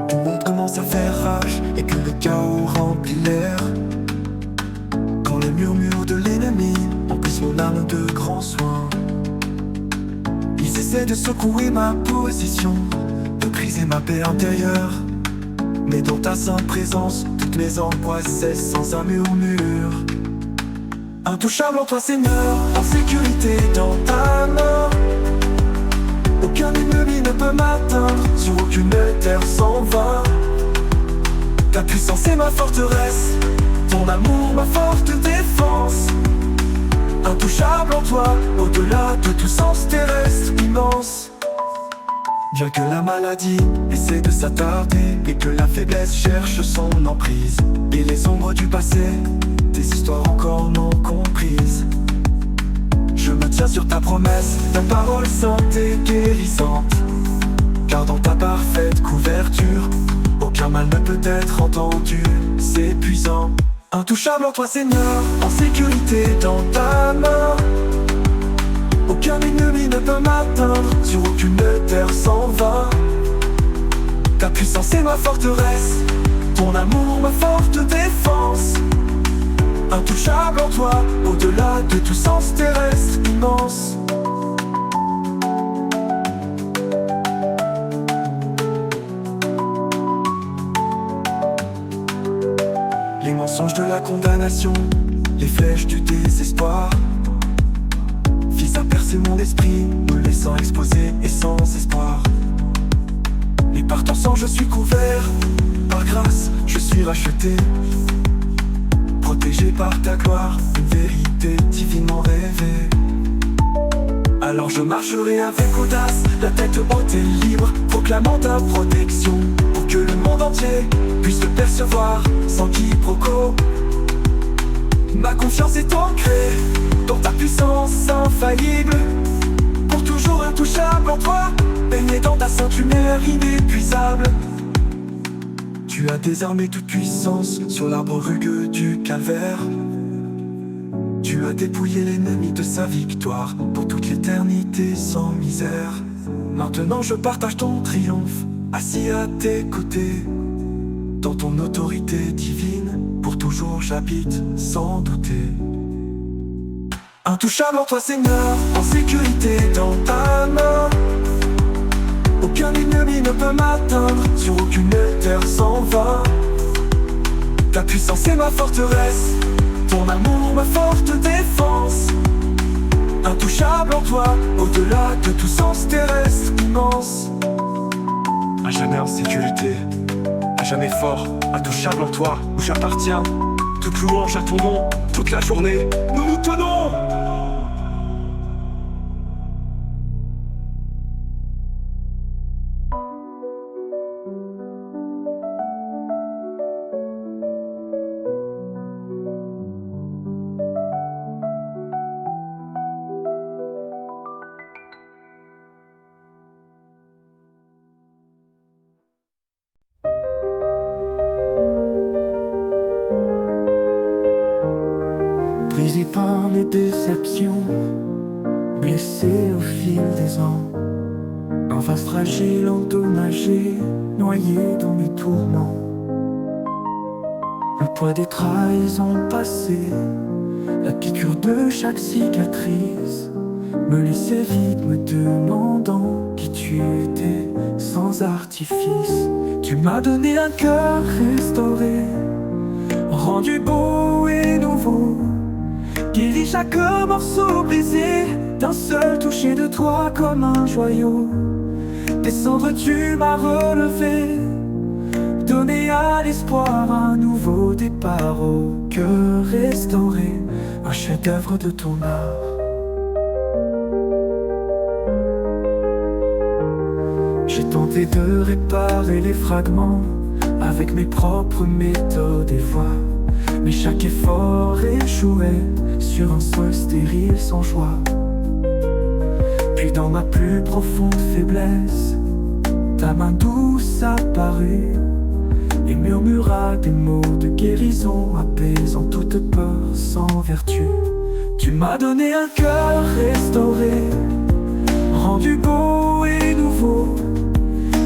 Tout le monde commence à faire rage et que le chaos remplit l'air. Quand les murmures de l'ennemi emplissent mon âme de grands soins, ils essaient de secouer ma position, de briser ma paix intérieure. Mais dans ta sainte présence, toutes mes angoisses cessent sans un murmure. Intouchable en toi Seigneur, en sécurité dans ta main. Aucun ennemi ne peut m'atteindre, sur aucune terre s'en va. Ta puissance est ma forteresse, ton amour ma forte défense. Intouchable en toi, au-delà de tout sens terrestre immense. Bien que la maladie essaie de s'attarder et que la faiblesse cherche son emprise, et les ombres du passé, des histoires encore non comprises, je me tiens sur ta promesse, ta parole sainte et guérissante. Car dans ta parfaite couverture, aucun mal ne peut être entendu, c'est puissant. Intouchable en toi Seigneur, en sécurité dans ta main. Aucun ennemi ne peut m'atteindre, sur aucune terre s'en va. Ta puissance est ma forteresse, ton amour ma forte défense. Intouchable en toi, au-delà de tout sens terrestre immense. Les mensonges de la condamnation, les flèches du désespoir, visent à percer mon esprit, me laissant exposé et sans espoir. Mais par ton sang je suis couvert, par grâce je suis racheté, protégé par ta gloire, une vérité divinement rêvée. Alors je marcherai avec audace, la tête haute et libre, proclamant ta protection, pour que le monde entier puisse te percevoir sans quiproquo. Ma confiance est ancrée dans ta puissance infaillible. Pour toujours intouchable en toi, baigné dans ta sainte lumière inépuisable. Tu as désarmé toute puissance sur l'arbre rugueux du calvaire. Tu as dépouillé l'ennemi de sa victoire pour toute l'éternité sans misère. Maintenant je partage ton triomphe, assis à tes côtés. Dans ton autorité divine, pour toujours j'habite sans douter. Intouchable en toi Seigneur, en sécurité dans ta main. Aucun ennemi ne peut m'atteindre, sur aucune terre s'en va. Ta puissance est ma forteresse, ton amour ma forte défense. Intouchable en toi, au-delà de tout sens terrestre immense. À jamais en sécurité, à jamais fort, intouchable en toi, où j'appartiens. Toute louange à ton nom, toute la journée, nous nous tenons. Brisé par les déceptions, blessé au fil des ans, un vase fragile, endommagé, noyé dans mes tourments. Le poids des trahisons passées, la piqûre de chaque cicatrice me laissait vide, me demandant qui tu étais sans artifice. Tu m'as donné un cœur restauré, rendu beau et nouveau, guéri chaque morceau brisé, d'un seul toucher de toi comme un joyau. Descendre tu m'as relevé, donné à l'espoir un nouveau départ. Au cœur restauré, un chef-d'œuvre de ton art. J'ai tenté de réparer les fragments avec mes propres méthodes et voies, mais chaque effort échouait sur un sol stérile sans joie. Puis dans ma plus profonde faiblesse, ta main douce apparut et murmura des mots de guérison, apaisant toute peur sans vertu. Tu m'as donné un cœur restauré, rendu beau et nouveau,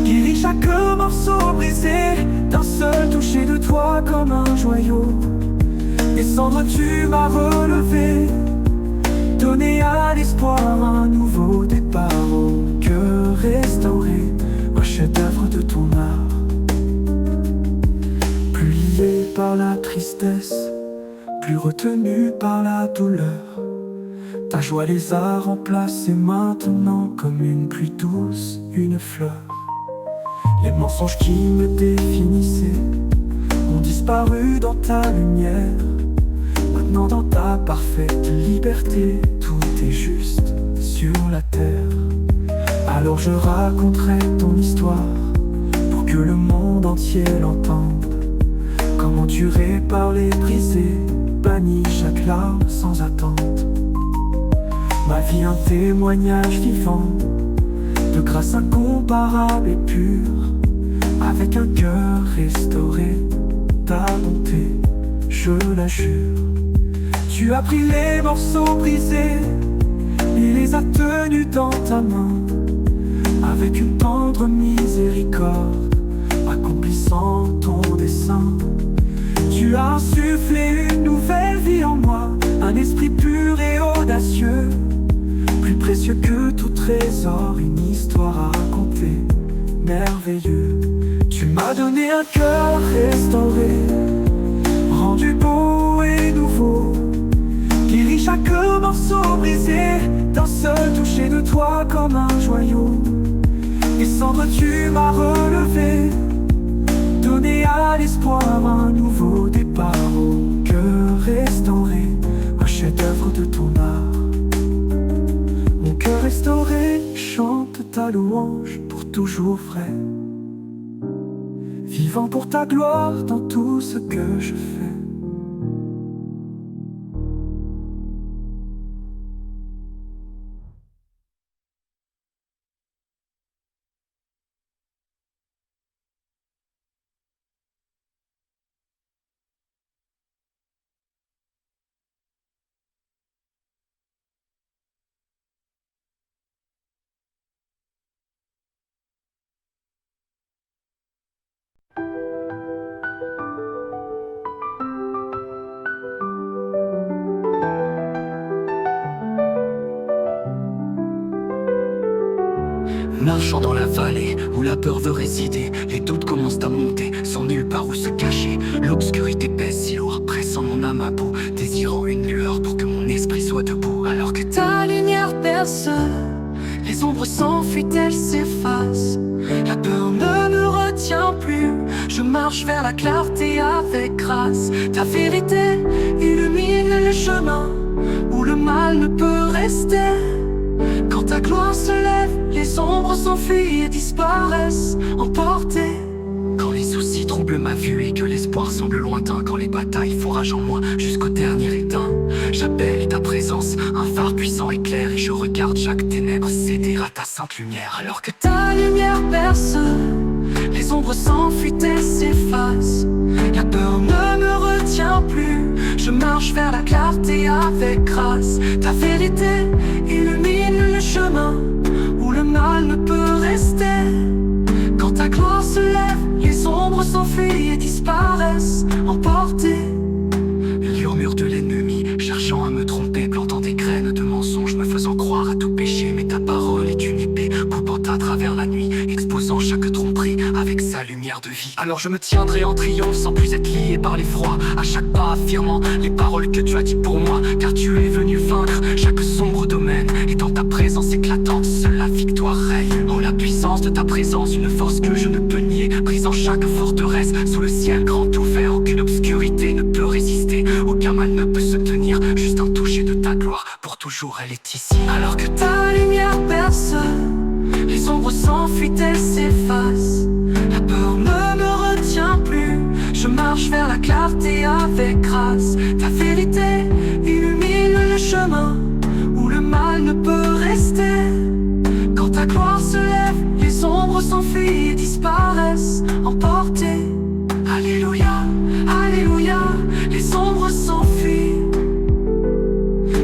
guéri chaque morceau brisé, d'un seul toucher de toi comme un joyau. Descendre tu m'as relevé, donné à l'espoir un nouveau départ. Au cœur restauré, un chef-d'œuvre de ton art. Plus lié par la tristesse, plus retenu par la douleur, ta joie les a remplacés maintenant comme une pluie douce, une fleur. Les mensonges qui me définissaient ont disparu dans ta lumière. Maintenant dans ta parfaite liberté, tout est juste sur la terre. Alors je raconterai ton histoire pour que le monde entier l'entende. Comment tu répares les brisés, bannis chaque larme sans attente. Ma vie un témoignage vivant de grâce incomparable et pure. Avec un cœur restauré, ta bonté, je la jure. Tu as pris les morceaux brisés et les as tenus dans ta main, avec une tendre miséricorde, accomplissant ton dessein. Tu as insufflé une nouvelle vie en moi, un esprit pur et audacieux, plus précieux que tout trésor, une histoire à raconter, merveilleux. Tu m'as donné un cœur restauré, rendu beau et nouveau, guéri chaque morceau brisé, d'un seul toucher de toi comme un joyau. Descendre tu m'as relevé, donné à l'espoir un nouveau départ. Au cœur restauré, un chef-d'œuvre de ton art. Mon cœur restauré chante ta louange pour toujours vrai, vivant pour ta gloire dans tout ce que je fais. Marchant dans la vallée où la peur veut résider, les doutes commencent à monter, sans nulle part où se cacher. L'obscurité pèse si lourd, pressant mon âme à bout, désirant une lueur pour que mon esprit soit debout. Alors que Ta lumière perce, les ombres s'enfuient, elles s'effacent. La peur ne me retient plus, je marche vers la clarté avec grâce. Ta vérité illumine le chemin où le mal ne peut rester. Quand ta gloire se lève, les ombres s'enfuient et disparaissent, emportées. quand les soucis troublent ma vue et que l'espoir semble lointain, quand les batailles fourragent en moi jusqu'au dernier éteint, j'appelle ta présence, un phare puissant éclaire, et je regarde chaque ténèbre céder à ta sainte lumière. Alors que Ta lumière perce, les ombres s'enfuient, elles s'effacent. La peur ne me retient plus, je marche vers la clarté avec grâce. Ta vérité illumine le chemin où le mal ne peut rester. Quand ta gloire se lève, les ombres s'enfuient et disparaissent, emportées. le murmure de l'ennemi, cherchant à me tromper, plantant des graines de mensonges, me faisant croire à tout péché. Mais ta parole est une épée, coupant à travers la nuit, exposant chaque tromperie avec sa lumière de vie. Alors je me tiendrai en triomphe sans plus être lié par l'effroi, à chaque pas affirmant les paroles que tu as dit pour moi. Car tu es venu vaincre chaque sombre domaine, et dans ta présence éclatante, seule la victoire règne. Oh, la puissance de ta présence, une force que je ne peux nier, brisant chaque forteresse sous le ciel grand ouvert. Aucune obscurité ne peut résister, aucun mal ne peut se tenir, juste un toucher de ta gloire, pour toujours elle est ici. Alors que ta lumière perce, les ombres s'enfuient, elles s'effacent. La peur ne me retient plus, je marche vers la clarté avec grâce. Ta vérité illumine le chemin où le mal ne peut rester. Quand ta gloire se lève, les ombres s'enfuient et disparaissent, emportées. Alléluia, alléluia, les ombres s'enfuient.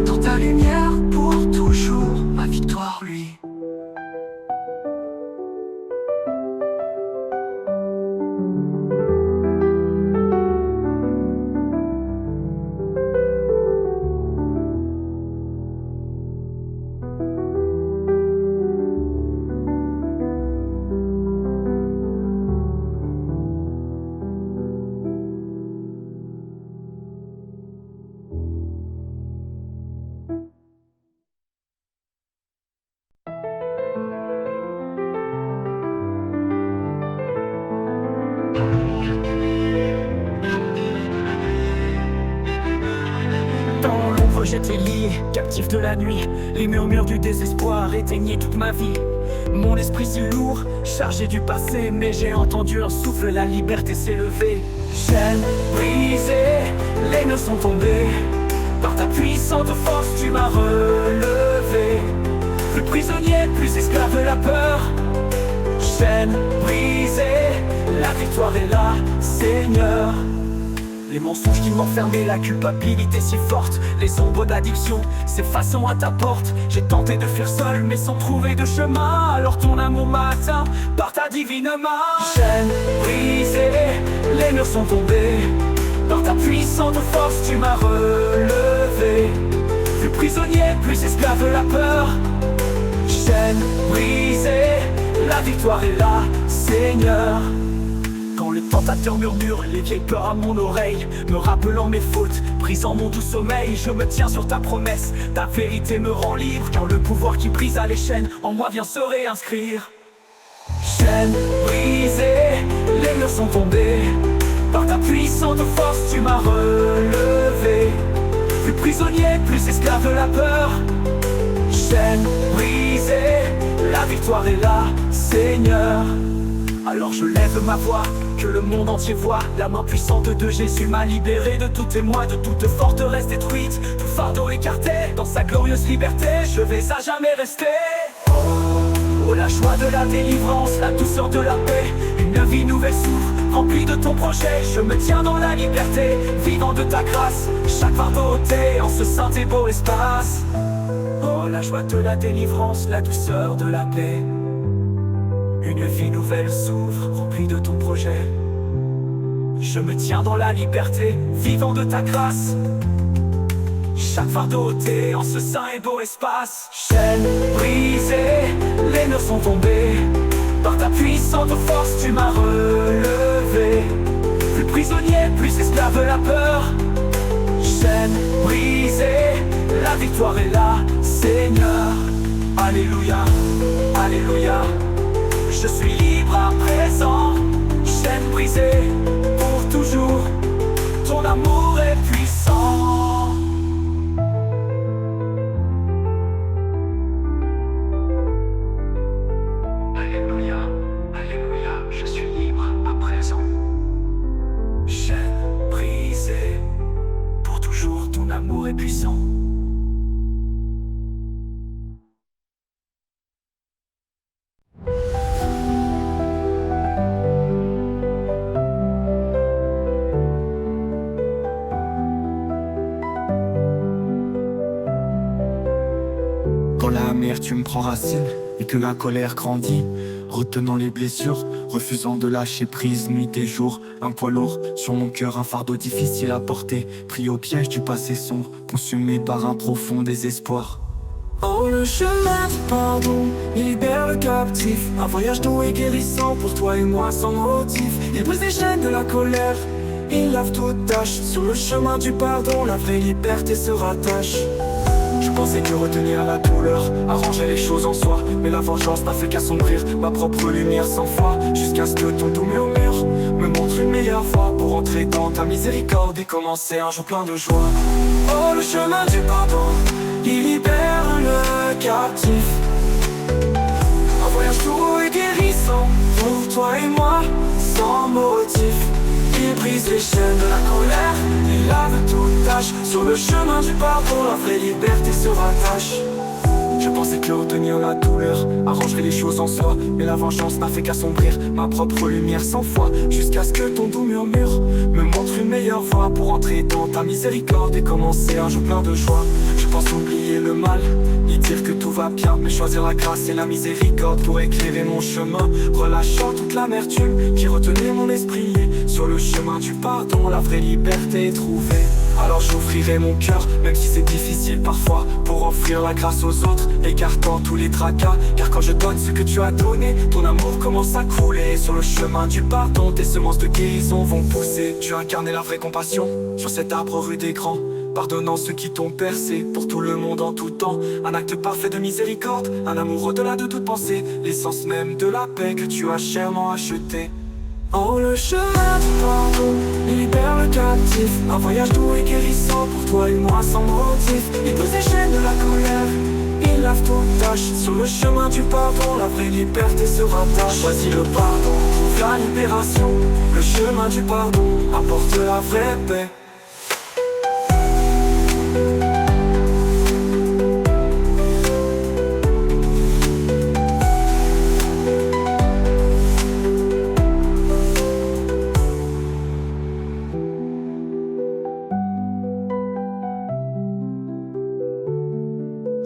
Dans ta lumière pour toujours, ma victoire lui. Dans l'ombre j'étais lié, captif de la nuit. Les murmures du désespoir éteignaient toute ma vie. Mon esprit si lourd, chargé du passé, mais j'ai entendu un souffle, la liberté s'est levée. Chaînes brisées, les nœuds sont tombés. Par ta puissante force tu m'as relevé. Plus prisonnier, plus esclave de la peur. Chaînes brisées, la victoire est là, Seigneur. Les mensonges qui m'enfermaient, la culpabilité si forte, les ombres d'addiction s'effaçant à ta porte. J'ai tenté de fuir seul mais sans trouver de chemin, alors ton amour m'a atteint par ta divine main. Chaînes brisées, les murs sont tombés. Par ta puissante force tu m'as relevé. Plus prisonnier, plus esclave de la peur. Chaînes brisées, la victoire est là, Seigneur. Quand le tentateur murmure les vieilles peurs à mon oreille, me rappelant mes fautes, brisant mon doux sommeil, je me tiens sur ta promesse, ta vérité me rend libre. Quand le pouvoir qui brisa les chaînes en moi vient se réinscrire. Chaînes brisées, les murs sont tombés. Par ta puissante force tu m'as relevé. Plus prisonnier, plus esclave de la peur. Chaînes brisées, la victoire est là, Seigneur. Alors je lève ma voix, que le monde entier voit. La main puissante de Jésus m'a libéré de tout émoi, de toute forteresse détruite, tout fardeau écarté. Dans sa glorieuse liberté, je vais à jamais rester. Oh, la joie de la délivrance, la douceur de la paix, une vie nouvelle s'ouvre, remplie de ton projet. Je me tiens dans la liberté, vivant de ta grâce, chaque fardeau ôté en ce saint et beau espace. Oh, la joie de la délivrance, la douceur de la paix, une vie nouvelle s'ouvre, remplie de ton projet. Je me tiens dans la liberté, vivant de ta grâce, chaque fardeau ôté en ce saint et beau espace. Chaînes brisées, les murs sont tombés. Par ta puissante force tu m'as relevé. Plus prisonnier, plus esclave de la peur. Chaîne brisée, la victoire est là, Seigneur. Alléluia, Alléluia. Je suis libre à présent. Chaîne brisée, pour toujours. Ton amour est puissant. Alléluia, Alléluia, je suis libre à présent. Chaîne brisée, pour toujours ton amour est puissant. Quand l'amertume prend racine et que la colère grandit, retenant les blessures, refusant de lâcher prise nuit et jour. Un poids lourd sur mon cœur, un fardeau difficile à porter, pris au piège du passé sombre, consumé par un profond désespoir. Oh, le chemin du pardon, il libère le captif. Un voyage doux et guérissant pour toi et moi sans motif. Il brise les chaînes de la colère, il lave toute tâche. Sur le chemin du pardon, la vraie liberté se rattache. Je pensais que retenir la douleur arrangeait les choses en soi, mais la vengeance n'a fait qu'assombrir ma propre lumière sans foi. Jusqu'à ce que ton doux murmure me montre une meilleure voie pour entrer dans ta miséricorde et commencer un jour plein de joie. Oh, le chemin du pardon, il libère le captif. Un voyage doux et guérissant pour toi et moi sans motif. Il brise les chaînes de la colère, il lave toute tâche. Sur le chemin du pardon, la vraie liberté se rattache. Je pensais que retenir la douleur arrangerait les choses en soi, mais la vengeance n'a fait qu'assombrir ma propre lumière sans foi. Jusqu'à ce que ton doux murmure me montre une meilleure voie pour entrer dans ta miséricorde et commencer un jour plein de joie. Je pense oublier le mal, y dire que tout va bien, mais choisir la grâce et la miséricorde pour éclairer mon chemin, relâchant toute l'amertume qui retenait mon esprit. Sur le chemin du pardon, la vraie liberté est trouvée. Alors j'ouvrirai mon cœur, même si c'est difficile parfois, pour offrir la grâce aux autres, écartant tous les tracas. Car quand je donne ce que tu as donné, ton amour commence à couler. Sur le chemin du pardon, tes semences de guérison vont pousser. Tu as incarné la vraie compassion sur cet arbre rude et grand, pardonnant ceux qui t'ont percé pour tout le monde en tout temps. Un acte parfait de miséricorde, un amour au-delà de toute pensée, l'essence même de la paix que tu as chèrement acheté. Oh, le chemin du pardon, il libère le captif. Un voyage doux et guérissant pour toi et moi sans motif. Il brise les chaînes de la colère, il lave toute tâche. Sur le chemin du pardon, la vraie liberté se rattache. Choisis le pardon, trouve la libération. Le chemin du pardon apporte la vraie paix.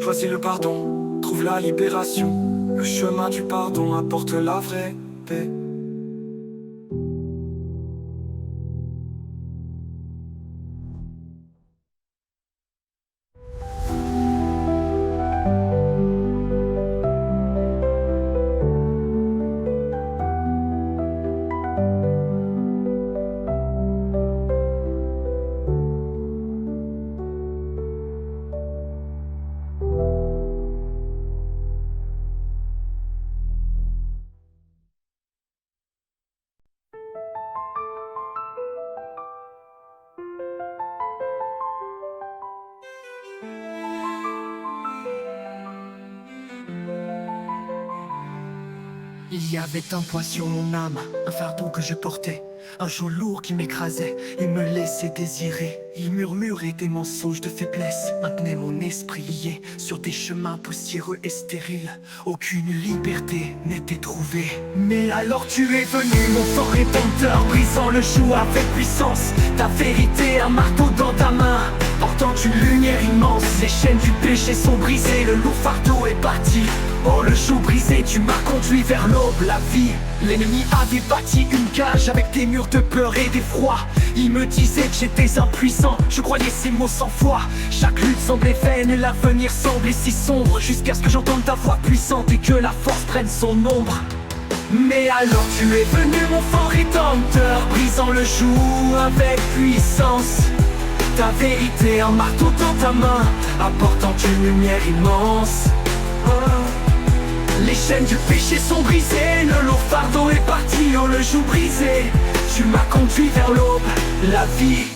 Choisis le pardon, trouve la libération. Le chemin du pardon apporte la vraie paix. Il y avait un poids sur mon âme, un fardeau que je portais, un joug lourd qui m'écrasait, il me laissait désirer. Il murmurait des mensonges de faiblesse, maintenait mon esprit lié sur des chemins poussiéreux et stériles. Aucune liberté n'était trouvée. Mais alors tu es venu, mon fort rédempteur, brisant le joug avec puissance. Ta vérité, un marteau dans ta main, portant une lumière immense. Les chaînes du péché sont brisées, le lourd fardeau est parti. Oh, le joug brisé, tu m'as conduit vers l'aube, la vie. L'ennemi avait bâti une cage avec des murs de peur et d'effroi. Il me disait que j'étais impuissant, je croyais ces mots sans foi. Chaque lutte semblait vaine et l'avenir semblait si sombre, jusqu'à ce que j'entende ta voix puissante et que la force prenne son ombre. Mais alors tu es venu mon fort rédempteur, brisant le joug avec puissance. Ta vérité en marteau dans ta main, apportant une lumière immense. Les chaînes du péché sont brisées, le lourd fardeau est parti, oh le joug brisé. Tu m'as conduit vers l'aube, la vie.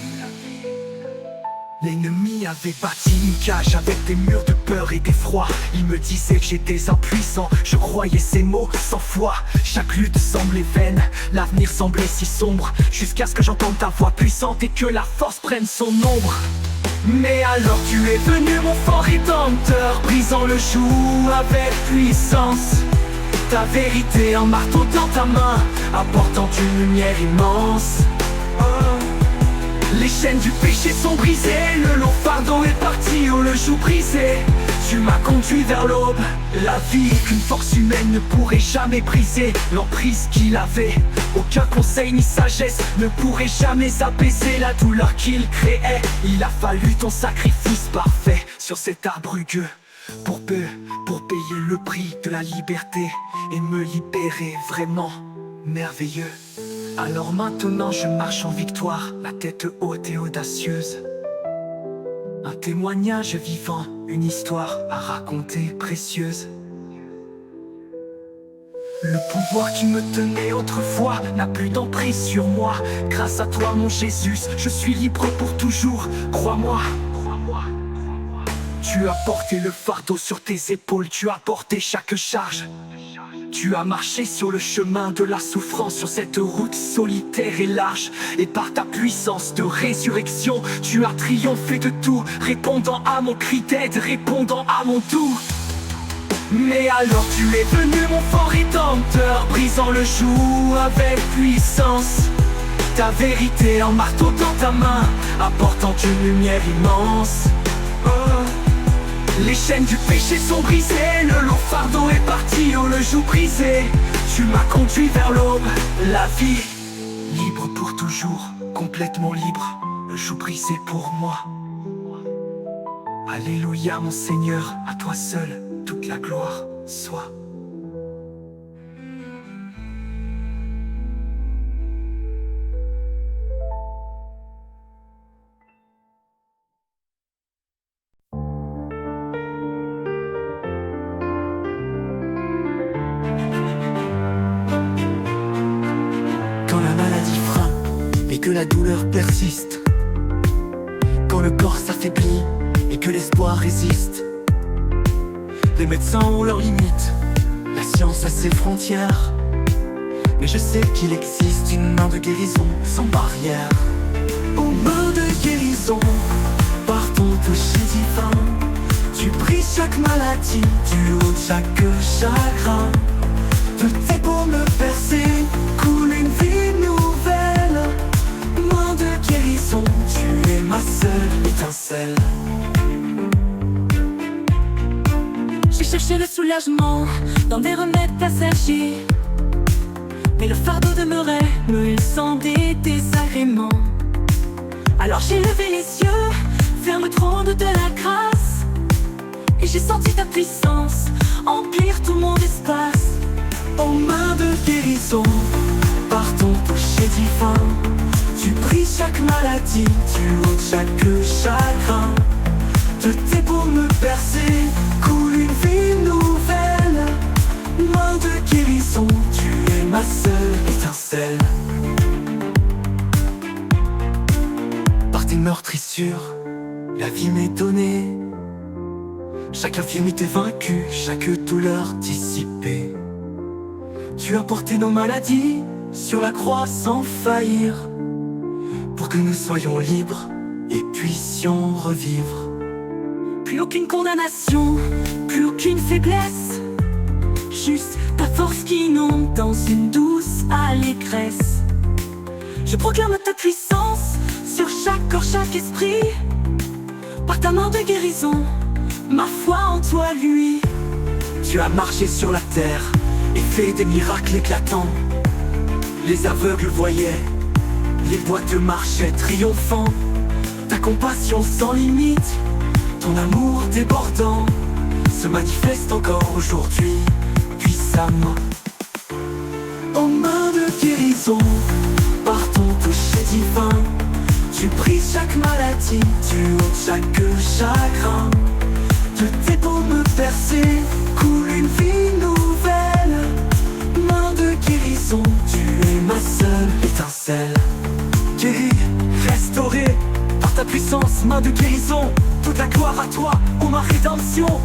L'ennemi avait bâti une cage avec des murs de peur et d'effroi. Il me disait que j'étais impuissant, je croyais ces mots sans foi. Chaque lutte semblait vaine, l'avenir semblait si sombre, jusqu'à ce que j'entende ta voix puissante et que la force prenne son ombre. Mais alors tu es venu mon fort rédempteur, brisant le joug avec puissance. Ta vérité en marteau dans ta main, apportant une lumière immense. Les chaînes du péché sont brisées, le long fardeau est parti, oh le joug brisé. Tu m'as conduit vers l'aube, la vie qu'une force humaine ne pourrait jamais briser. L'emprise qu'il avait, aucun conseil ni sagesse ne pourrait jamais apaiser la douleur qu'il créait. Il a fallu ton sacrifice parfait sur cet arbre rugueux pour payer le prix de la liberté et me libérer vraiment merveilleux. Alors maintenant je marche en victoire, la tête haute et audacieuse. Un témoignage vivant, une histoire à raconter précieuse. Le pouvoir qui me tenait autrefois n'a plus d'emprise sur moi. Grâce à toi mon Jésus, je suis libre pour toujours, crois-moi. Tu as porté le fardeau sur tes épaules, tu as porté chaque charge. Tu as marché sur le chemin de la souffrance, sur cette route solitaire et large. Et par ta puissance de résurrection, tu as triomphé de tout, répondant à mon cri d'aide, répondant à mon doux. Mais alors tu es venu mon fort rédempteur, brisant le joug avec puissance. Ta vérité en marteau dans ta main, apportant une lumière immense. Les chaînes du péché sont brisées, le lourd fardeau est parti, oh le joug brisé. Tu m'as conduit vers l'aube, la vie. Libre pour toujours, complètement libre, le joug brisé pour moi. Alléluia mon Seigneur, à toi seul, toute la gloire soit. Que la douleur persiste, quand le corps s'affaiblit et que l'espoir résiste. Les médecins ont leurs limites, la science a ses frontières, mais je sais qu'il existe une main de guérison sans barrière. Aux mains de guérison, par ton toucher divin, tu brises chaque maladie, tu ôtes chaque chagrin. De tes paumes percées coule une vie nouvelle. Tu es ma seule étincelle. J'ai cherché le soulagement dans des remèdes passagers, mais le fardeau demeurait, me laissant des désagréments. Alors j'ai levé les yeux vers le trône de la grâce, et j'ai senti ta puissance emplir tout mon espace. Aux mains de guérison, par ton toucher divin, tu brises chaque maladie, tu ôtes chaque chagrin. De tes paumes percées coule une vie nouvelle. Main de guérison, tu es ma seule étincelle. Par tes meurtrissures, la vie m'est donnée. Chaque infirmité vaincue, chaque douleur dissipée. Tu as porté nos maladies sur la croix sans faillir, pour que nous soyons libres et puissions revivre. Plus aucune condamnation, plus aucune faiblesse, juste ta force qui inonde dans une douce allégresse. Je proclame ta puissance sur chaque corps, chaque esprit. Par ta main de guérison, ma foi en toi luit. Tu as marché sur la terre et fait des miracles éclatants. Les aveugles voyaient, les boîtes de marché triomphant, ta compassion sans limite, ton amour débordant se manifeste encore aujourd'hui puissamment. Aux mains de guérison, par ton toucher divin, tu brises chaque maladie, tu ôtes chaque chagrin. De tes paumes percées coule une vie nouvelle. Main de guérison, tu es ma seule étincelle. Guéri, restauré par ta puissance, main de guérison, toute la gloire à toi, ô ma rédemption.